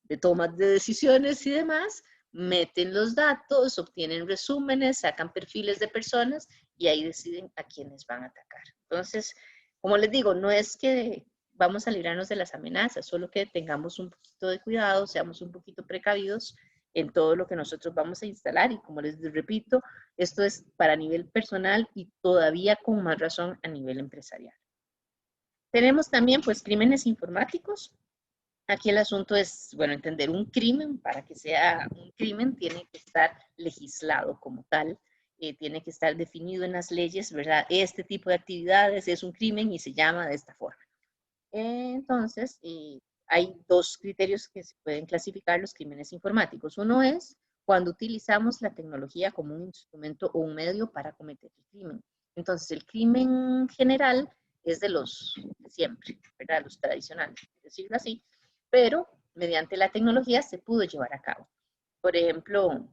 de toma de decisiones y demás, meten los datos, obtienen resúmenes, sacan perfiles de personas y ahí deciden a quiénes van a atacar. Entonces, como les digo, no es que vamos a librarnos de las amenazas, solo que tengamos un poquito de cuidado, seamos un poquito precavidos en todo lo que nosotros vamos a instalar. Y como les repito, esto es para nivel personal y todavía con más razón a nivel empresarial. Tenemos también pues crímenes informáticos. Aquí el asunto es, bueno, entender un crimen. Para que sea un crimen tiene que estar legislado como tal, tiene que estar definido en las leyes, ¿verdad? Este tipo de actividades es un crimen y se llama de esta forma. Entonces, hay dos criterios que se pueden clasificar los crímenes informáticos. Uno es cuando utilizamos la tecnología como un instrumento o un medio para cometer el crimen. Entonces, el crimen general es de los de siempre, ¿verdad? Los tradicionales, por decirlo así, pero mediante la tecnología se pudo llevar a cabo. Por ejemplo,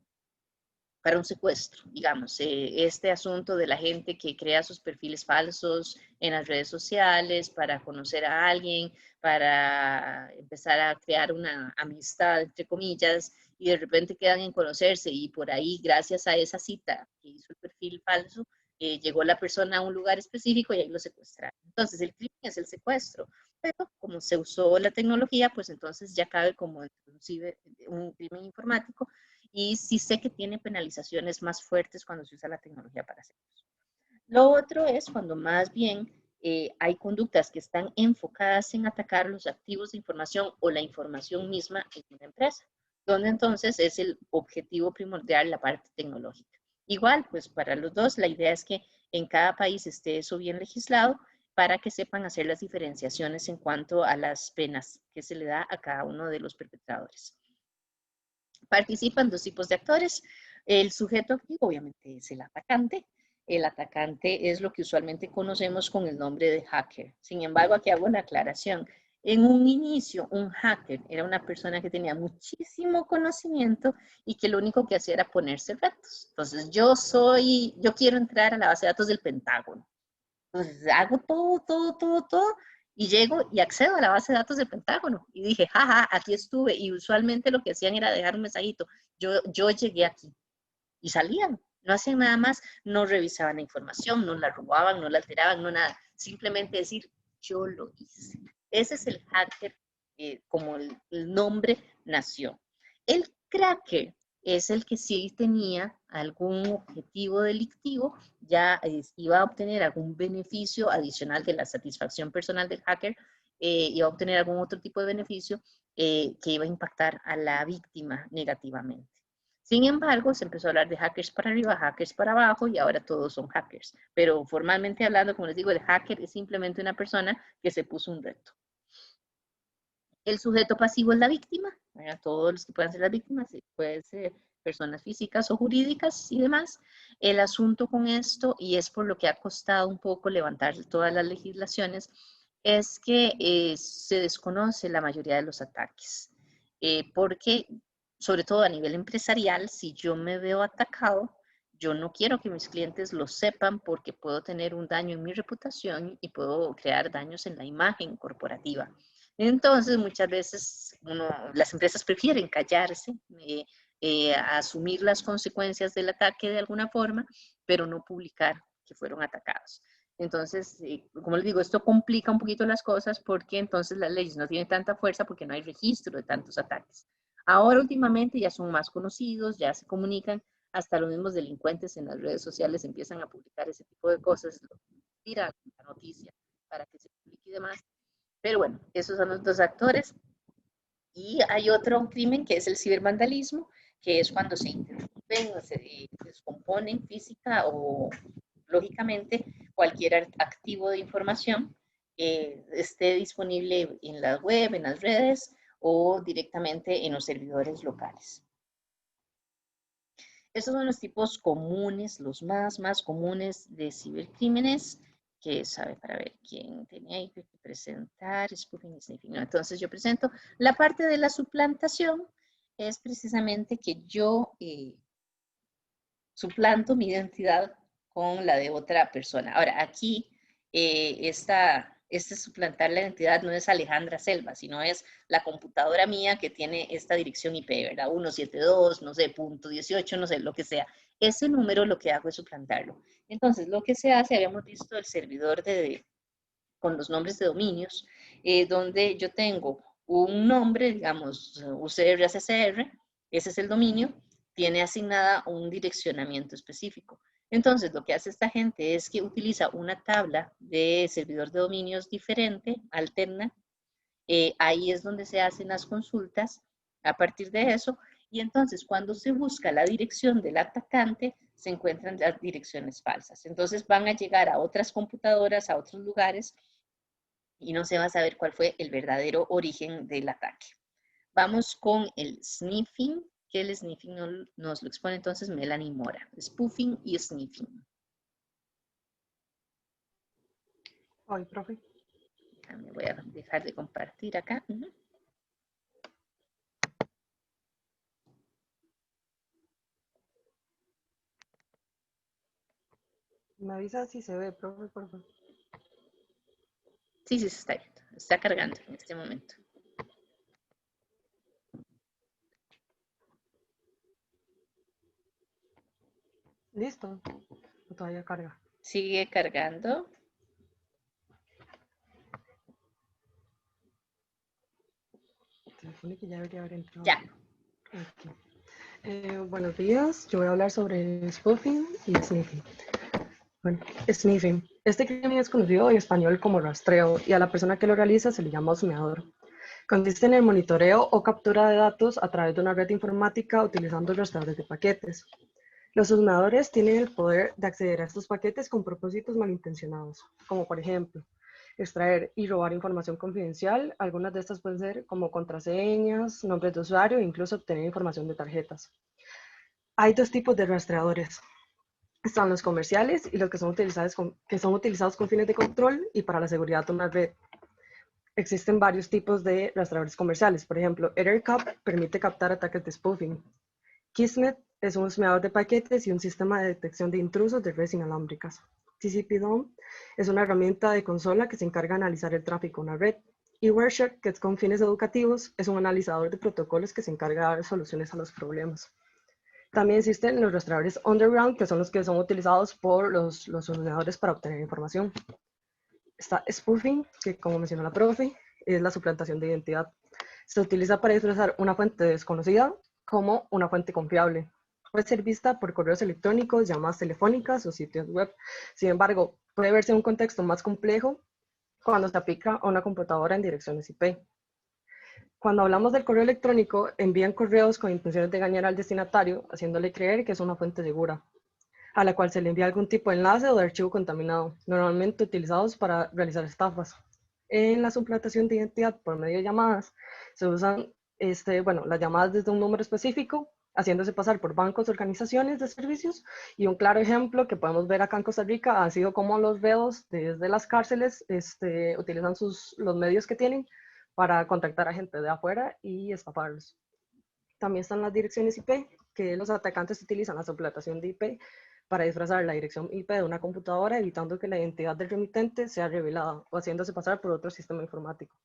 para un secuestro, digamos, este asunto de la gente que crea sus perfiles falsos en las redes sociales para conocer a alguien, para empezar a crear una amistad, entre comillas, y de repente quedan en conocerse y por ahí, gracias a esa cita que hizo el perfil falso, llegó la persona a un lugar específico y ahí lo secuestraron. Entonces, el crimen es el secuestro, pero como se usó la tecnología, pues entonces ya cabe como inclusive un crimen informático. Y sí sé que tiene penalizaciones más fuertes cuando se usa la tecnología para hacerlo. Lo otro es cuando más bien hay conductas que están enfocadas en atacar los activos de información o la información misma en una empresa, donde entonces es el objetivo primordial la parte tecnológica. Igual, pues para los dos, la idea es que en cada país esté eso bien legislado para que sepan hacer las diferenciaciones en cuanto a las penas que se le da a cada uno de los perpetradores. Participan dos tipos de actores. El sujeto activo, obviamente, es el atacante. El atacante es lo que usualmente conocemos con el nombre de hacker. Sin embargo, aquí hago una aclaración. En un inicio, un hacker era una persona que tenía muchísimo conocimiento y que lo único que hacía era ponerse retos. Entonces, yo quiero entrar a la base de datos del Pentágono. Entonces, hago todo, y llego y accedo a la base de datos del Pentágono. Y dije, jaja, aquí estuve. Y usualmente lo que hacían era dejar un mensajito. Yo llegué aquí. Y salían. No hacían nada más. No revisaban la información, no la robaban, no la alteraban, no nada. Simplemente decir, yo lo hice. Ese es el hacker, como el nombre nació. El cracker es el que sí tenía algún objetivo delictivo, ya iba a obtener algún beneficio adicional de la satisfacción personal del hacker, iba a obtener algún otro tipo de beneficio, que iba a impactar a la víctima negativamente. Sin embargo, se empezó a hablar de hackers para arriba, hackers para abajo, y ahora todos son hackers. Pero formalmente hablando, como les digo, el hacker es simplemente una persona que se puso un reto. El sujeto pasivo es la víctima, ¿verdad? Todos los que puedan ser las víctimas, pueden ser personas físicas o jurídicas y demás. El asunto con esto, y es por lo que ha costado un poco levantar todas las legislaciones, es que se desconoce la mayoría de los ataques. Porque, sobre todo a nivel empresarial, si yo me veo atacado, yo no quiero que mis clientes lo sepan porque puedo tener un daño en mi reputación y puedo crear daños en la imagen corporativa. Entonces, muchas veces las empresas prefieren callarse, asumir las consecuencias del ataque de alguna forma, pero no publicar que fueron atacados. Entonces, como les digo, esto complica un poquito las cosas porque entonces las leyes no tienen tanta fuerza porque no hay registro de tantos ataques. Ahora, últimamente, ya son más conocidos, ya se comunican, hasta los mismos delincuentes en las redes sociales empiezan a publicar ese tipo de cosas, tira la noticia para que se publique y demás. Pero bueno, esos son los dos actores. Y hay otro crimen que es el cibervandalismo, que es cuando se interrumpen o se descomponen física o lógicamente cualquier activo de información esté disponible en la web, en las redes o directamente en los servidores locales. Estos son los tipos comunes, los más comunes de cibercrímenes, que sabe para ver quién tenía que presentar, spoofing y sniffing. No, entonces yo presento la parte de la suplantación, es precisamente que yo suplanto mi identidad con la de otra persona. Ahora, aquí este suplantar la identidad no es Alejandra Selva, sino es la computadora mía que tiene esta dirección IP, ¿verdad? 172, no sé, .18, no sé, lo que sea. Ese número lo que hago es suplantarlo. Entonces, lo que se hace, habíamos visto el servidor con los nombres de dominios, donde yo tengo un nombre, digamos, UCR-ACCR, ese es el dominio, tiene asignada un direccionamiento específico. Entonces, lo que hace esta gente es que utiliza una tabla de servidor de dominios diferente, alterna. Ahí es donde se hacen las consultas a partir de eso. Y entonces, cuando se busca la dirección del atacante, se encuentran las direcciones falsas. Entonces, van a llegar a otras computadoras, a otros lugares, y no se va a saber cuál fue el verdadero origen del ataque. Vamos con el sniffing, que el sniffing nos lo expone entonces Melanie Mora. Spoofing y sniffing. Ay, profe. Me voy a dejar de compartir acá. Me avisa si se ve, profe, por favor. Sí, se está viendo. Está cargando en este momento. ¿Listo? ¿O todavía carga? Sigue cargando. Se supone que ya debería haber entrado. Ya. Okay. Buenos días. Yo voy a hablar sobre spoofing y sniffing. Bueno, sniffing. Este crimen es conocido en español como rastreo y a la persona que lo realiza se le llama husmeador. Consiste en el monitoreo o captura de datos a través de una red informática utilizando rastreadores de paquetes. Los husmeadores tienen el poder de acceder a estos paquetes con propósitos malintencionados, como por ejemplo, extraer y robar información confidencial. Algunas de estas pueden ser como contraseñas, nombres de usuario e incluso obtener información de tarjetas. Hay dos tipos de rastreadores. Están los comerciales y los que son utilizados con fines de control y para la seguridad de una red. Existen varios tipos de rastreadores comerciales. Por ejemplo, EtherCap permite captar ataques de spoofing. Kismet es un husmeador de paquetes y un sistema de detección de intrusos de redes inalámbricas. TCP/DOM es una herramienta de consola que se encarga de analizar el tráfico en una red. Y Wireshark, que es con fines educativos, es un analizador de protocolos que se encarga de dar soluciones a los problemas. También existen los rastreadores underground, que son los que son utilizados por los husmeadores para obtener información. Está spoofing, que como mencionó la profe, es la suplantación de identidad. Se utiliza para disfrazar una fuente desconocida como una fuente confiable. Puede ser vista por correos electrónicos, llamadas telefónicas o sitios web. Sin embargo, puede verse en un contexto más complejo cuando se aplica a una computadora en direcciones IP. Cuando hablamos del correo electrónico, envían correos con intenciones de engañar al destinatario, haciéndole creer que es una fuente segura, a la cual se le envía algún tipo de enlace o de archivo contaminado, normalmente utilizados para realizar estafas. En la suplantación de identidad por medio de llamadas, se usan las llamadas desde un número específico, haciéndose pasar por bancos, organizaciones de servicios, y un claro ejemplo que podemos ver acá en Costa Rica ha sido cómo los reos desde las cárceles utilizan los medios que tienen para contactar a gente de afuera y estafarlos. También están las direcciones IP, que los atacantes utilizan la suplantación de IP para disfrazar la dirección IP de una computadora, evitando que la identidad del remitente sea revelada o haciéndose pasar por otro sistema informático.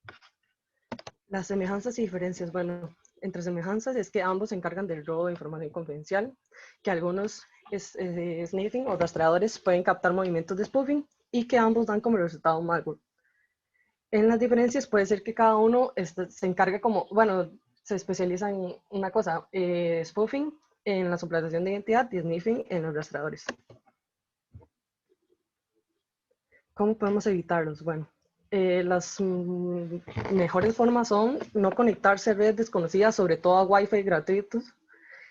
Las semejanzas y diferencias, bueno, entre semejanzas es que ambos se encargan del robo de información confidencial, que algunos sniffing o rastreadores pueden captar movimientos de spoofing y que ambos dan como resultado malware. En las diferencias puede ser que cada uno se encargue se especializa en una cosa, spoofing en la suplantación de identidad y sniffing en los rastreadores. ¿Cómo podemos evitarlos? Bueno, las mejores formas son no conectarse a redes desconocidas, sobre todo a Wi-Fi gratuitos,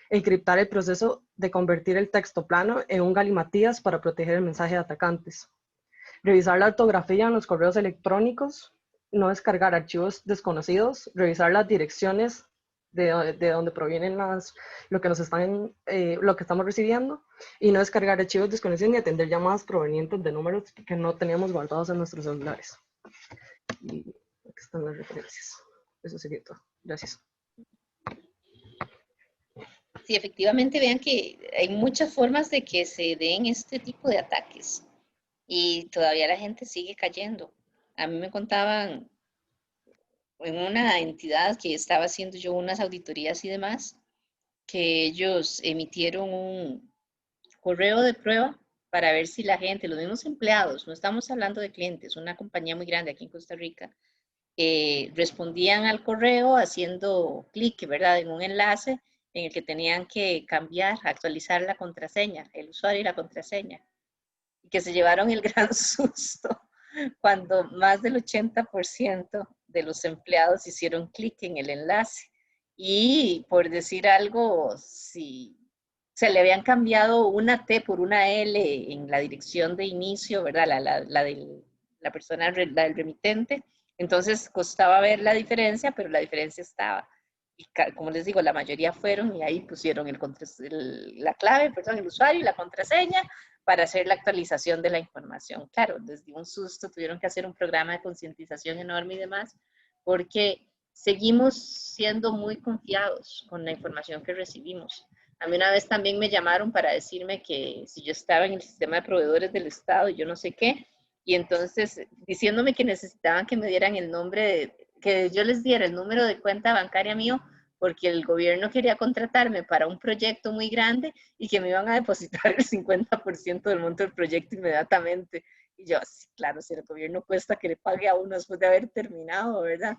encriptar el proceso de convertir el texto plano en un galimatías para proteger el mensaje de atacantes, revisar la ortografía en los correos electrónicos, no descargar archivos desconocidos, revisar las direcciones de donde provienen lo que estamos recibiendo, y no descargar archivos desconocidos ni atender llamadas provenientes de números que no teníamos guardados en nuestros celulares. Y aquí están las referencias. Eso sería todo. Gracias. Sí, efectivamente, vean que hay muchas formas de que se den este tipo de ataques y todavía la gente sigue cayendo. A mí me contaban en una entidad que estaba haciendo yo unas auditorías y demás, que ellos emitieron un correo de prueba para ver si la gente, los mismos empleados, no estamos hablando de clientes, una compañía muy grande aquí en Costa Rica, respondían al correo haciendo clic, ¿verdad?, en un enlace en el que tenían que cambiar, actualizar la contraseña, el usuario y la contraseña, y que se llevaron el gran susto cuando más del 80% de los empleados hicieron clic en el enlace. Y por decir algo, si se le habían cambiado una T por una L en la dirección de inicio, ¿verdad? La persona, la del remitente, entonces costaba ver la diferencia, pero la diferencia estaba. Y como les digo, la mayoría fueron y ahí pusieron la clave, perdón, el usuario y la contraseña para hacer la actualización de la información. Claro, les dio un susto, tuvieron que hacer un programa de concientización enorme y demás, porque seguimos siendo muy confiados con la información que recibimos. A mí una vez también me llamaron para decirme que si yo estaba en el sistema de proveedores del Estado y yo no sé qué, y entonces diciéndome que necesitaban que me dieran el nombre, que yo les diera el número de cuenta bancaria mío, porque el gobierno quería contratarme para un proyecto muy grande y que me iban a depositar el 50% del monto del proyecto inmediatamente. Y yo, sí, claro, si el gobierno cuesta que le pague a uno después de haber terminado, ¿verdad?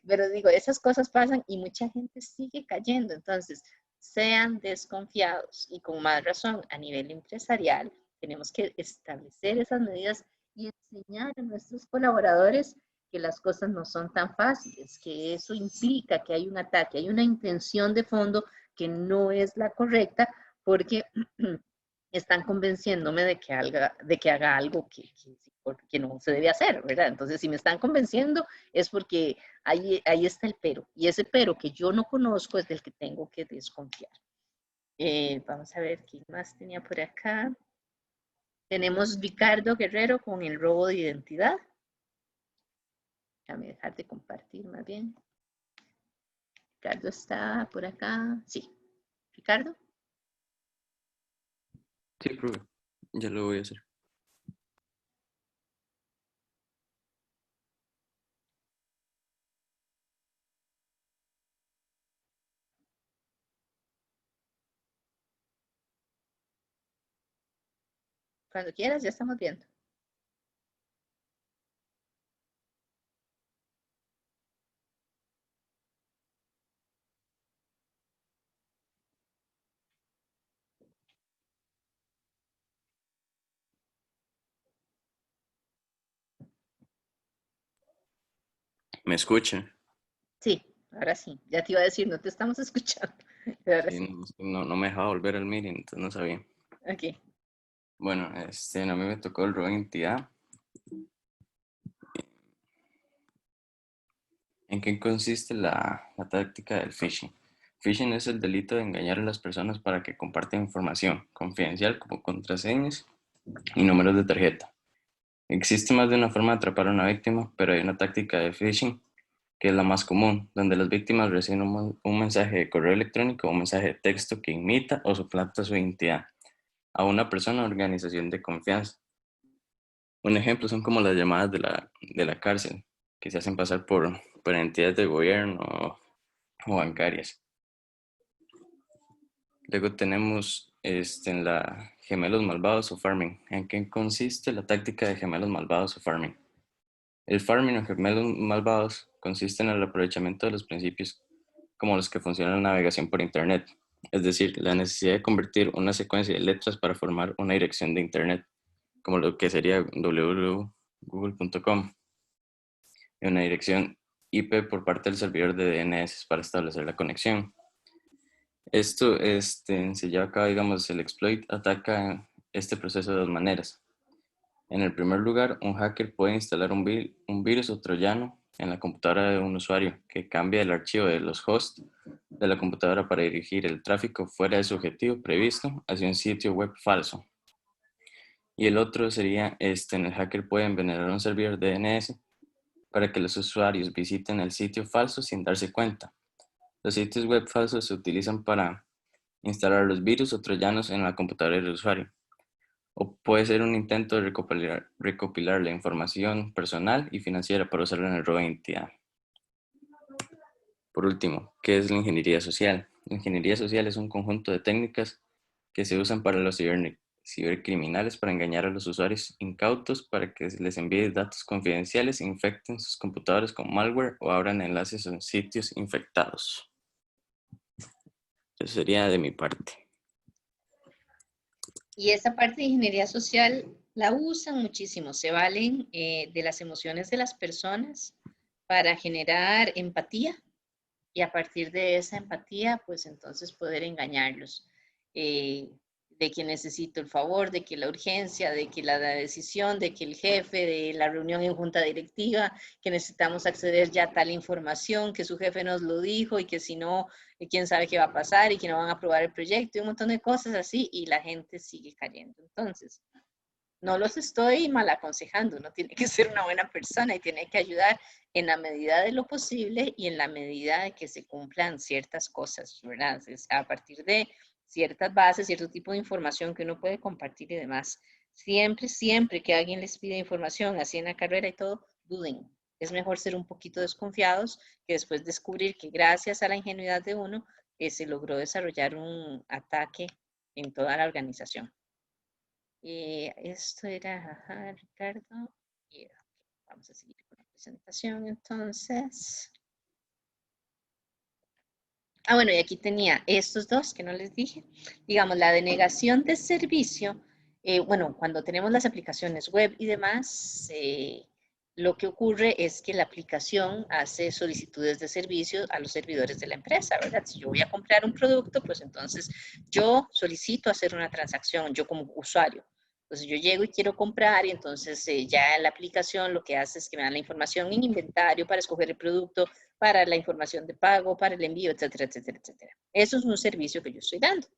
Pero digo, esas cosas pasan y mucha gente sigue cayendo. Entonces, sean desconfiados y con más razón a nivel empresarial, tenemos que establecer esas medidas y enseñar a nuestros colaboradores que las cosas no son tan fáciles, que eso implica que hay un ataque, hay una intención de fondo que no es la correcta, porque están convenciéndome de que haga algo que no se debe hacer, ¿verdad? Entonces, si me están convenciendo es porque ahí está el pero, y ese pero que yo no conozco es del que tengo que desconfiar. Vamos a ver, ¿quién más tenía por acá? Tenemos Ricardo Guerrero con el robo de identidad. Déjame dejar de compartir más bien. Ricardo está por acá. Sí. ¿Ricardo? Sí, profe, ya lo voy a hacer. Cuando quieras, ya estamos viendo. ¿Me escucha? Sí, Ahora sí, ya te iba a decir, no te estamos escuchando. Pero ahora sí. No me dejaba volver al meeting, entonces no sabía. Ok. Bueno, a mí me tocó el robo de identidad. ¿En qué consiste la táctica del phishing? Phishing es el delito de engañar a las personas para que compartan información confidencial como contraseñas y números de tarjeta. Existe más de una forma de atrapar a una víctima, pero hay una táctica de phishing que es la más común, donde las víctimas reciben un mensaje de correo electrónico o un mensaje de texto que imita o suplanta su identidad a una persona o organización de confianza. Un ejemplo son como las llamadas de la cárcel, que se hacen pasar por entidades de gobierno o bancarias. Luego tenemos en la gemelos malvados o farming. ¿En qué consiste la táctica de gemelos malvados o farming? El farming o gemelos malvados consiste en el aprovechamiento de los principios como los que funcionan en la navegación por Internet, es decir, la necesidad de convertir una secuencia de letras para formar una dirección de Internet, como lo que sería www.google.com, y una dirección IP por parte del servidor de DNS para establecer la conexión. Esto se lleva a cabo, digamos, el exploit ataca este proceso de dos maneras. En el primer lugar, un hacker puede instalar un virus o troyano en la computadora de un usuario que cambia el archivo de los hosts de la computadora para dirigir el tráfico fuera de su objetivo previsto hacia un sitio web falso. Y el otro sería, el hacker puede envenenar un servidor de DNS para que los usuarios visiten el sitio falso sin darse cuenta. Los sitios web falsos se utilizan para instalar los virus o troyanos en la computadora del usuario. O puede ser un intento de recopilar la información personal y financiera para usarla en el robo de identidad. Por último, ¿qué es la ingeniería social? La ingeniería social es un conjunto de técnicas que se usan para los cibercriminales para engañar a los usuarios incautos para que les envíen datos confidenciales, infecten sus computadores con malware o abran enlaces en sitios infectados. Eso sería de mi parte. Y esta parte de ingeniería social la usan muchísimo, se valen de las emociones de las personas para generar empatía y a partir de esa empatía, pues entonces poder engañarlos. De que necesito el favor, de que la urgencia, de que la decisión, de que el jefe, de la reunión en junta directiva, que necesitamos acceder ya a tal información, que su jefe nos lo dijo y que si no, quién sabe qué va a pasar y que no van a aprobar el proyecto y un montón de cosas así y la gente sigue cayendo. Entonces, no los estoy mal aconsejando, uno tiene que ser una buena persona y tiene que ayudar en la medida de lo posible y en la medida de que se cumplan ciertas cosas, ¿verdad? A partir de ciertas bases, cierto tipo de información que uno puede compartir y demás. Siempre que alguien les pide información, así en la carrera y todo, duden. Es mejor ser un poquito desconfiados que después descubrir que gracias a la ingenuidad de uno se logró desarrollar un ataque en toda la organización. Esto era, Ricardo. Vamos a seguir con la presentación entonces. Bueno, y aquí tenía estos dos que no les dije. Digamos, la denegación de servicio, bueno, cuando tenemos las aplicaciones web y demás, lo que ocurre es que la aplicación hace solicitudes de servicio a los servidores de la empresa, ¿verdad? Si yo voy a comprar un producto, pues entonces yo solicito hacer una transacción, yo como usuario. Entonces yo llego y quiero comprar y entonces ya la aplicación lo que hace es que me dan la información en inventario para escoger el producto, para la información de pago, para el envío, etcétera, etcétera, etcétera. Eso es un servicio que yo estoy dando.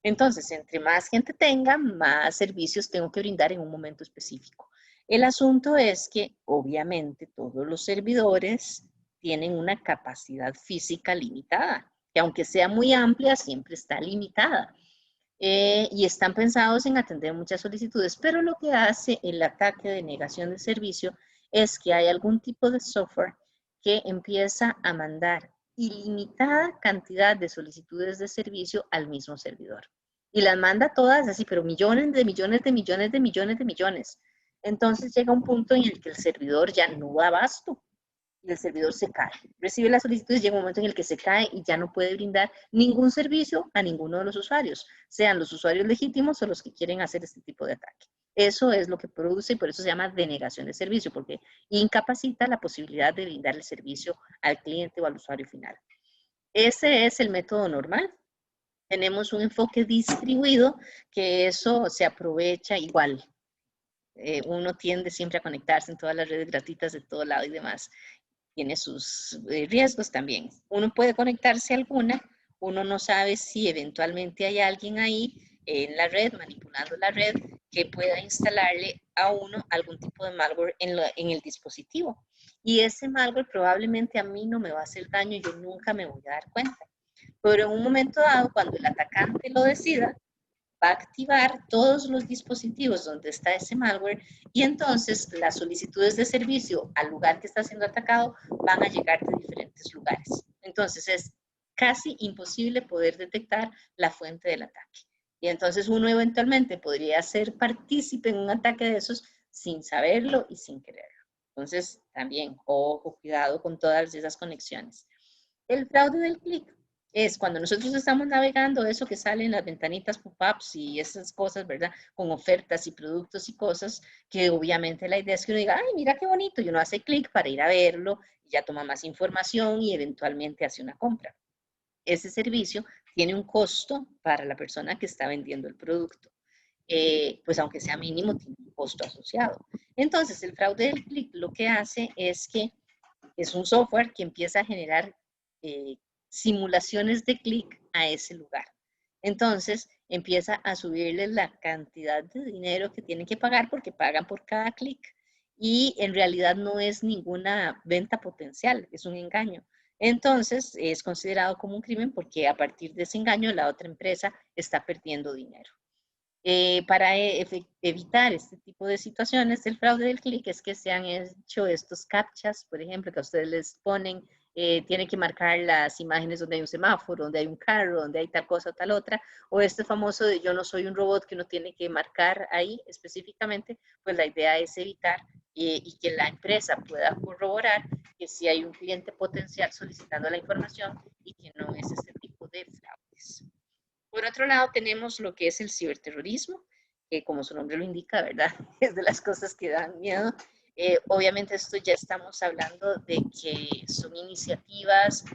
Entonces, entre más gente tenga, más servicios tengo que brindar en un momento específico. El asunto es que, obviamente, todos los servidores tienen una capacidad física limitada, que aunque sea muy amplia, siempre está limitada. Y están pensados en atender muchas solicitudes, pero lo que hace el ataque de negación de servicio es que hay algún tipo de software que empieza a mandar ilimitada cantidad de solicitudes de servicio al mismo servidor. Y las manda todas así, pero millones de millones de millones de millones de millones. Entonces llega un punto en el que el servidor ya no da abasto y el servidor se cae. Recibe las solicitudes, llega un momento en el que se cae y ya no puede brindar ningún servicio a ninguno de los usuarios, sean los usuarios legítimos o los que quieren hacer este tipo de ataque. Eso es lo que produce y por eso se llama denegación de servicio, porque incapacita la posibilidad de brindar el servicio al cliente o al usuario final. Ese es el método normal. Tenemos un enfoque distribuido que eso se aprovecha igual. Uno tiende siempre a conectarse en todas las redes gratuitas de todo lado y demás. Tiene sus riesgos también. Uno puede conectarse a alguna, uno no sabe si eventualmente hay alguien ahí en la red, manipulando la red, que pueda instalarle a uno algún tipo de malware en el dispositivo. Y ese malware probablemente a mí no me va a hacer daño y yo nunca me voy a dar cuenta. Pero en un momento dado, cuando el atacante lo decida, va a activar todos los dispositivos donde está ese malware y entonces las solicitudes de servicio al lugar que está siendo atacado van a llegar de diferentes lugares. Entonces es casi imposible poder detectar la fuente del ataque. Y entonces uno eventualmente podría ser partícipe en un ataque de esos sin saberlo y sin quererlo. Entonces también, ojo, cuidado con todas esas conexiones. El fraude del clic es cuando nosotros estamos navegando eso que sale en las ventanitas pop-ups y esas cosas, ¿verdad? Con ofertas y productos y cosas que obviamente la idea es que uno diga, ay, mira qué bonito, y uno hace clic para ir a verlo, y ya toma más información y eventualmente hace una compra. Ese servicio tiene un costo para la persona que está vendiendo el producto. Pues aunque sea mínimo, tiene un costo asociado. Entonces, el fraude del clic lo que hace es que es un software que empieza a generar simulaciones de clic a ese lugar. Entonces, empieza a subirle la cantidad de dinero que tienen que pagar porque pagan por cada clic. Y en realidad no es ninguna venta potencial, es un engaño. Entonces, es considerado como un crimen porque a partir de ese engaño la otra empresa está perdiendo dinero. Para evitar este tipo de situaciones del fraude del clic es que se han hecho estos captchas, por ejemplo, que a ustedes les ponen, tienen que marcar las imágenes donde hay un semáforo, donde hay un carro, donde hay tal cosa o tal otra, o este famoso de yo no soy un robot que uno tiene que marcar ahí específicamente, pues la idea es evitar y que la empresa pueda corroborar que si hay un cliente potencial solicitando la información y que no es este tipo de fraudes. Por otro lado, tenemos lo que es el ciberterrorismo, que como su nombre lo indica, ¿verdad? Es de las cosas que dan miedo. Obviamente esto ya estamos hablando de que son iniciativas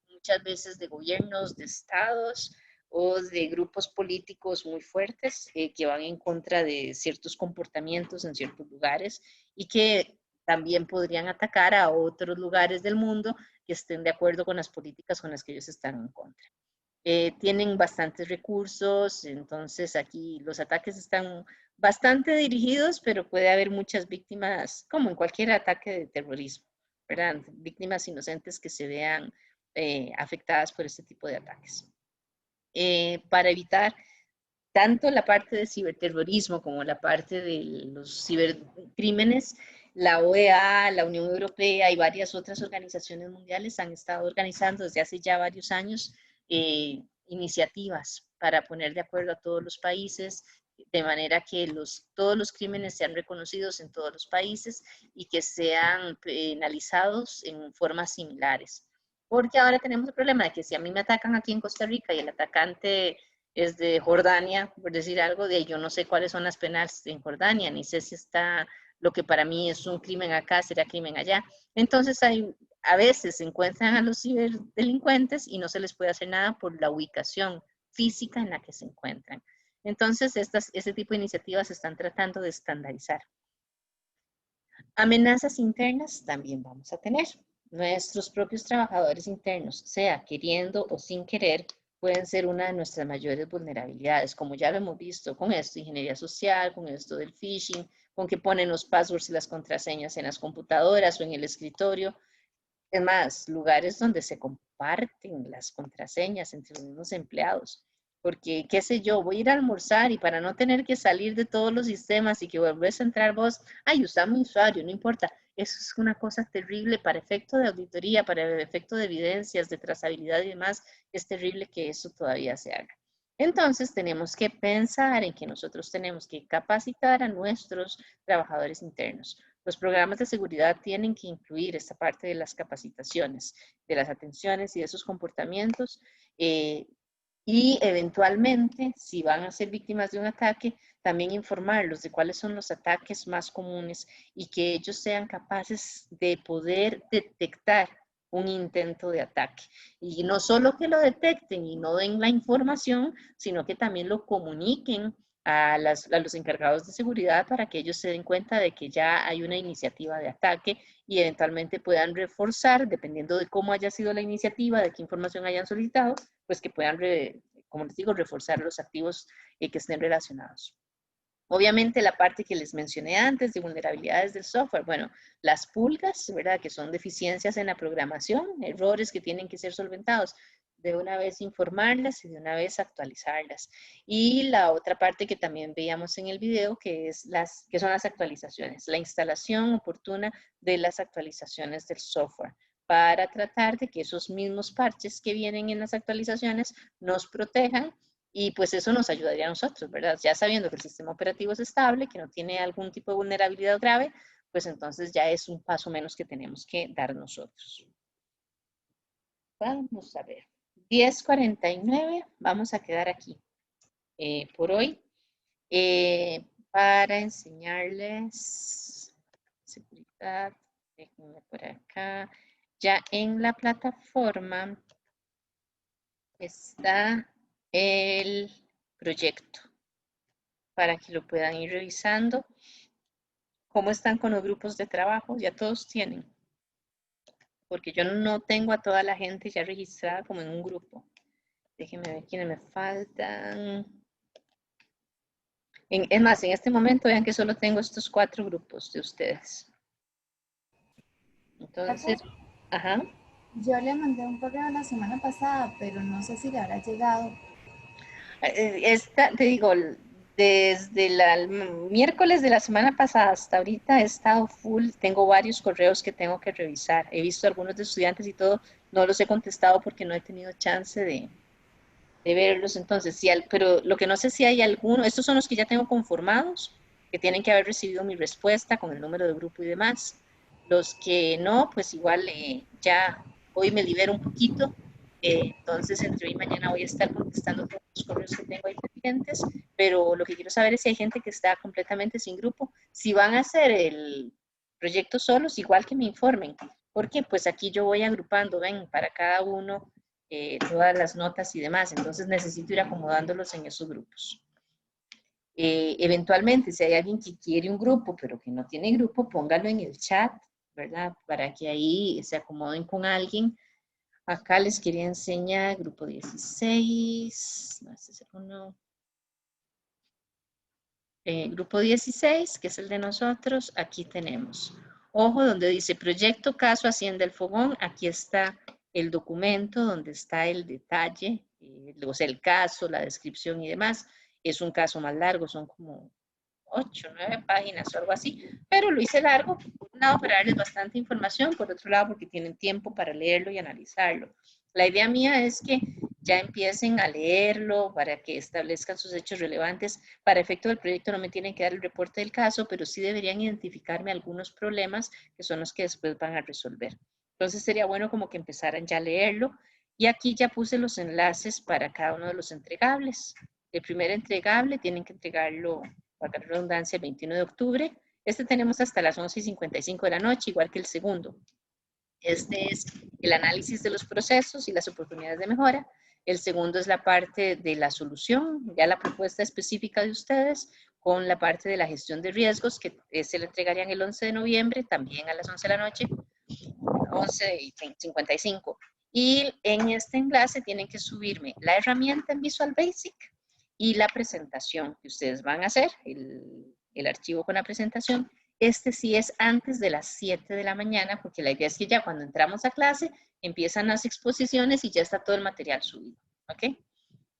muchas veces de gobiernos, de estados o de grupos políticos muy fuertes que van en contra de ciertos comportamientos en ciertos lugares y que también podrían atacar a otros lugares del mundo que estén de acuerdo con las políticas con las que ellos están en contra. Tienen bastantes recursos, entonces aquí los ataques están bastante dirigidos, pero puede haber muchas víctimas, como en cualquier ataque de terrorismo, ¿verdad? Víctimas inocentes que se vean afectadas por este tipo de ataques. Para evitar tanto la parte de ciberterrorismo como la parte de los cibercrímenes, la OEA, la Unión Europea y varias otras organizaciones mundiales han estado organizando desde hace ya varios años iniciativas para poner de acuerdo a todos los países, de manera que todos los crímenes sean reconocidos en todos los países y que sean penalizados en formas similares. Porque ahora tenemos el problema de que si a mí me atacan aquí en Costa Rica y el atacante es de Jordania, por decir algo, de yo no sé cuáles son las penas en Jordania, ni sé si está lo que para mí es un crimen acá, será crimen allá. Entonces a veces se encuentran a los ciberdelincuentes y no se les puede hacer nada por la ubicación física en la que se encuentran. Entonces, este tipo de iniciativas se están tratando de estandarizar. Amenazas internas también vamos a tener. Nuestros propios trabajadores internos, sea queriendo o sin querer, pueden ser una de nuestras mayores vulnerabilidades, como ya lo hemos visto con esto, ingeniería social, con esto del phishing, con que ponen los passwords y las contraseñas en las computadoras o en el escritorio. Es más, lugares donde se comparten las contraseñas entre los mismos empleados. Porque, qué sé yo, voy a ir a almorzar y para no tener que salir de todos los sistemas y que volvés a entrar vos, ay, usa mi usuario, no importa. Eso es una cosa terrible para efecto de auditoría, para efecto de evidencias, de trazabilidad y demás. Es terrible que eso todavía se haga. Entonces, tenemos que pensar en que nosotros tenemos que capacitar a nuestros trabajadores internos. Los programas de seguridad tienen que incluir esta parte de las capacitaciones, de las atenciones y de esos comportamientos. Y Y eventualmente, si van a ser víctimas de un ataque, también informarlos de cuáles son los ataques más comunes y que ellos sean capaces de poder detectar un intento de ataque. Y no solo que lo detecten y no den la información, sino que también lo comuniquen a los encargados de seguridad para que ellos se den cuenta de que ya hay una iniciativa de ataque y eventualmente puedan reforzar, dependiendo de cómo haya sido la iniciativa, de qué información hayan solicitado, pues que puedan, como les digo, reforzar los activos que estén relacionados. Obviamente la parte que les mencioné antes de vulnerabilidades del software, bueno, las pulgas, ¿verdad? Que son deficiencias en la programación, errores que tienen que ser solventados, de una vez informarlas y de una vez actualizarlas. Y la otra parte que también veíamos en el video, que son las actualizaciones, la instalación oportuna de las actualizaciones del software para tratar de que esos mismos parches que vienen en las actualizaciones nos protejan. Y pues eso nos ayudaría a nosotros, ¿verdad? Ya sabiendo que el sistema operativo es estable, que no tiene algún tipo de vulnerabilidad grave, pues entonces ya es un paso menos que tenemos que dar nosotros. Vamos a ver. 10:49, vamos a quedar aquí por hoy para enseñarles seguridad. Déjenme por acá. Ya en la plataforma está el proyecto para que lo puedan ir revisando. ¿Cómo están con los grupos de trabajo? Ya todos tienen. Porque yo no tengo a toda la gente ya registrada como en un grupo. Déjenme ver quiénes me faltan. Es más, en este momento vean que solo tengo estos 4 grupos de ustedes. Entonces, ajá. Yo le mandé un correo la semana pasada, pero no sé si le habrá llegado. Te digo, desde el miércoles de la semana pasada hasta ahorita he estado full, tengo varios correos que tengo que revisar. He visto algunos de estudiantes y todo, no los he contestado porque no he tenido chance de verlos. Entonces, pero lo que no sé si hay alguno, estos son los que ya tengo conformados, que tienen que haber recibido mi respuesta con el número de grupo y demás. Los que no, pues igual ya hoy me libero un poquito. Entonces, entre hoy y mañana voy a estar contestando todos los correos que tengo ahí pendientes, pero lo que quiero saber es si hay gente que está completamente sin grupo. Si van a hacer el proyecto solos, igual que me informen, porque pues aquí yo voy agrupando, ven, para cada uno todas las notas y demás, entonces necesito ir acomodándolos en esos grupos. Eventualmente, si hay alguien que quiere un grupo, pero que no tiene grupo, póngalo en el chat, ¿verdad? Para que ahí se acomoden con alguien. Acá les quería enseñar grupo 16, no, este es el uno. Grupo 16, que es el de nosotros, aquí tenemos. Ojo, donde dice proyecto caso Hacienda El Fogón, aquí está el documento donde está el detalle, o sea, el caso, la descripción y demás. Es un caso más largo, son como 8, 9 páginas o algo así, pero lo hice largo, por un lado para darles bastante información, por otro lado porque tienen tiempo para leerlo y analizarlo. La idea mía es que ya empiecen a leerlo para que establezcan sus hechos relevantes. Para efecto del proyecto no me tienen que dar el reporte del caso, pero sí deberían identificarme algunos problemas que son los que después van a resolver. Entonces sería bueno como que empezaran ya a leerlo. Y aquí ya puse los enlaces para cada uno de los entregables. El primer entregable tienen que entregarlo, para la redundancia, el 21 de octubre. Este tenemos hasta las 11:55 de la noche, igual que el segundo. Este es el análisis de los procesos y las oportunidades de mejora. El segundo es la parte de la solución, ya la propuesta específica de ustedes, con la parte de la gestión de riesgos, que se le entregarían el 11 de noviembre, también a las 11 de la noche, 11:55. Y en este enlace tienen que subirme la herramienta en Visual Basic y la presentación que ustedes van a hacer, el archivo con la presentación. Este sí es antes de las 7 de la mañana, porque la idea es que ya cuando entramos a clase empiezan las exposiciones y ya está todo el material subido, ¿ok?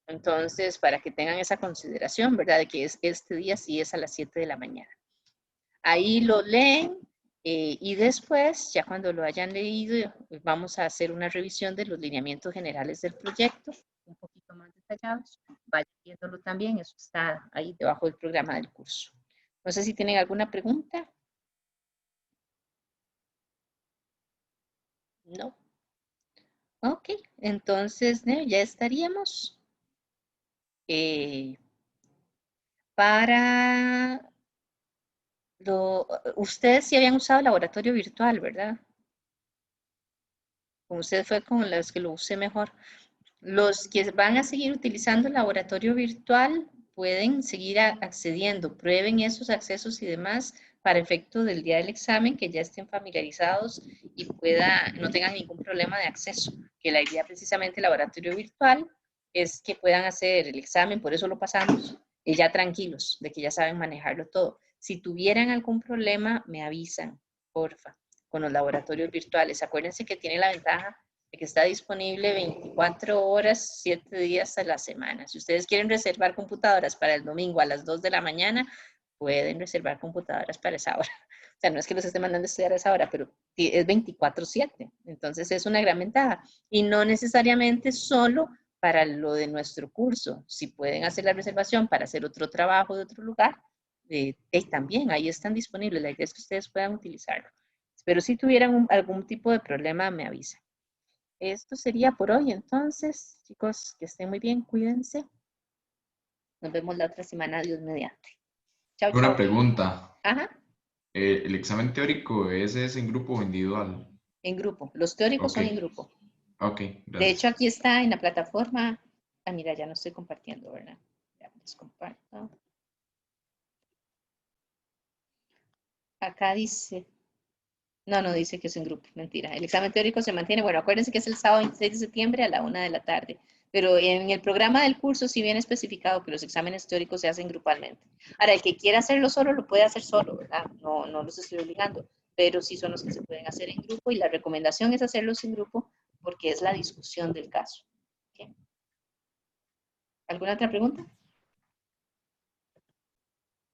Entonces, para que tengan esa consideración, ¿verdad? De que este día sí es a las 7 de la mañana. Ahí lo leen y después, ya cuando lo hayan leído, vamos a hacer una revisión de los lineamientos generales del proyecto, un poquito más detallados. Vayan viéndolo también, eso está ahí debajo del programa del curso. No sé si tienen alguna pregunta. No. Ok, entonces ya estaríamos. Ustedes sí habían usado laboratorio virtual, ¿verdad? Con usted fue con los que lo usé mejor. Los que van a seguir utilizando el laboratorio virtual pueden seguir accediendo, prueben esos accesos y demás para efecto del día del examen, que ya estén familiarizados y no tengan ningún problema de acceso. Que la idea precisamente del laboratorio virtual es que puedan hacer el examen, por eso lo pasamos, y ya tranquilos, de que ya saben manejarlo todo. Si tuvieran algún problema, me avisan, porfa, con los laboratorios virtuales. Acuérdense que tiene la ventaja de que está disponible 24 horas, 7 días a la semana. Si ustedes quieren reservar computadoras para el domingo a las 2 de la mañana, pueden reservar computadoras para esa hora. O sea, no es que los esté mandando a estudiar a esa hora, pero es 24/7. Entonces es una gran ventaja. Y no necesariamente solo para lo de nuestro curso. Si pueden hacer la reservación para hacer otro trabajo de otro lugar, también ahí están disponibles. La idea es que ustedes puedan utilizarlo. Pero si tuvieran algún tipo de problema, me avisan. Esto sería por hoy, entonces, chicos, que estén muy bien, cuídense. Nos vemos la otra semana, Dios mediante. Chao, Una chao. pregunta. Ajá. ¿El examen teórico ese es en grupo o individual? En grupo. Los teóricos son en grupo. Ok, gracias. De hecho, aquí está en la plataforma. Ah, mira, ya no estoy compartiendo, ¿verdad? Ya les comparto. Acá dice... No dice que es en grupo, mentira. El examen teórico se mantiene, bueno, acuérdense que es el sábado 26 de septiembre a la 1 de la tarde, pero en el programa del curso sí viene especificado que los exámenes teóricos se hacen grupalmente. Ahora, el que quiera hacerlo solo, lo puede hacer solo, ¿verdad? No los estoy obligando, pero sí son los que se pueden hacer en grupo y la recomendación es hacerlos en grupo porque es la discusión del caso. ¿Okay? ¿Alguna otra pregunta?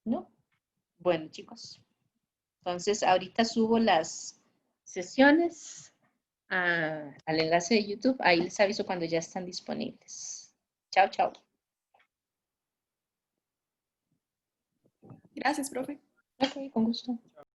¿No? Bueno, chicos. Entonces, ahorita subo las sesiones al enlace de YouTube. Ahí les aviso cuando ya están disponibles. Chao, chao. Gracias, profe. Ok, con gusto.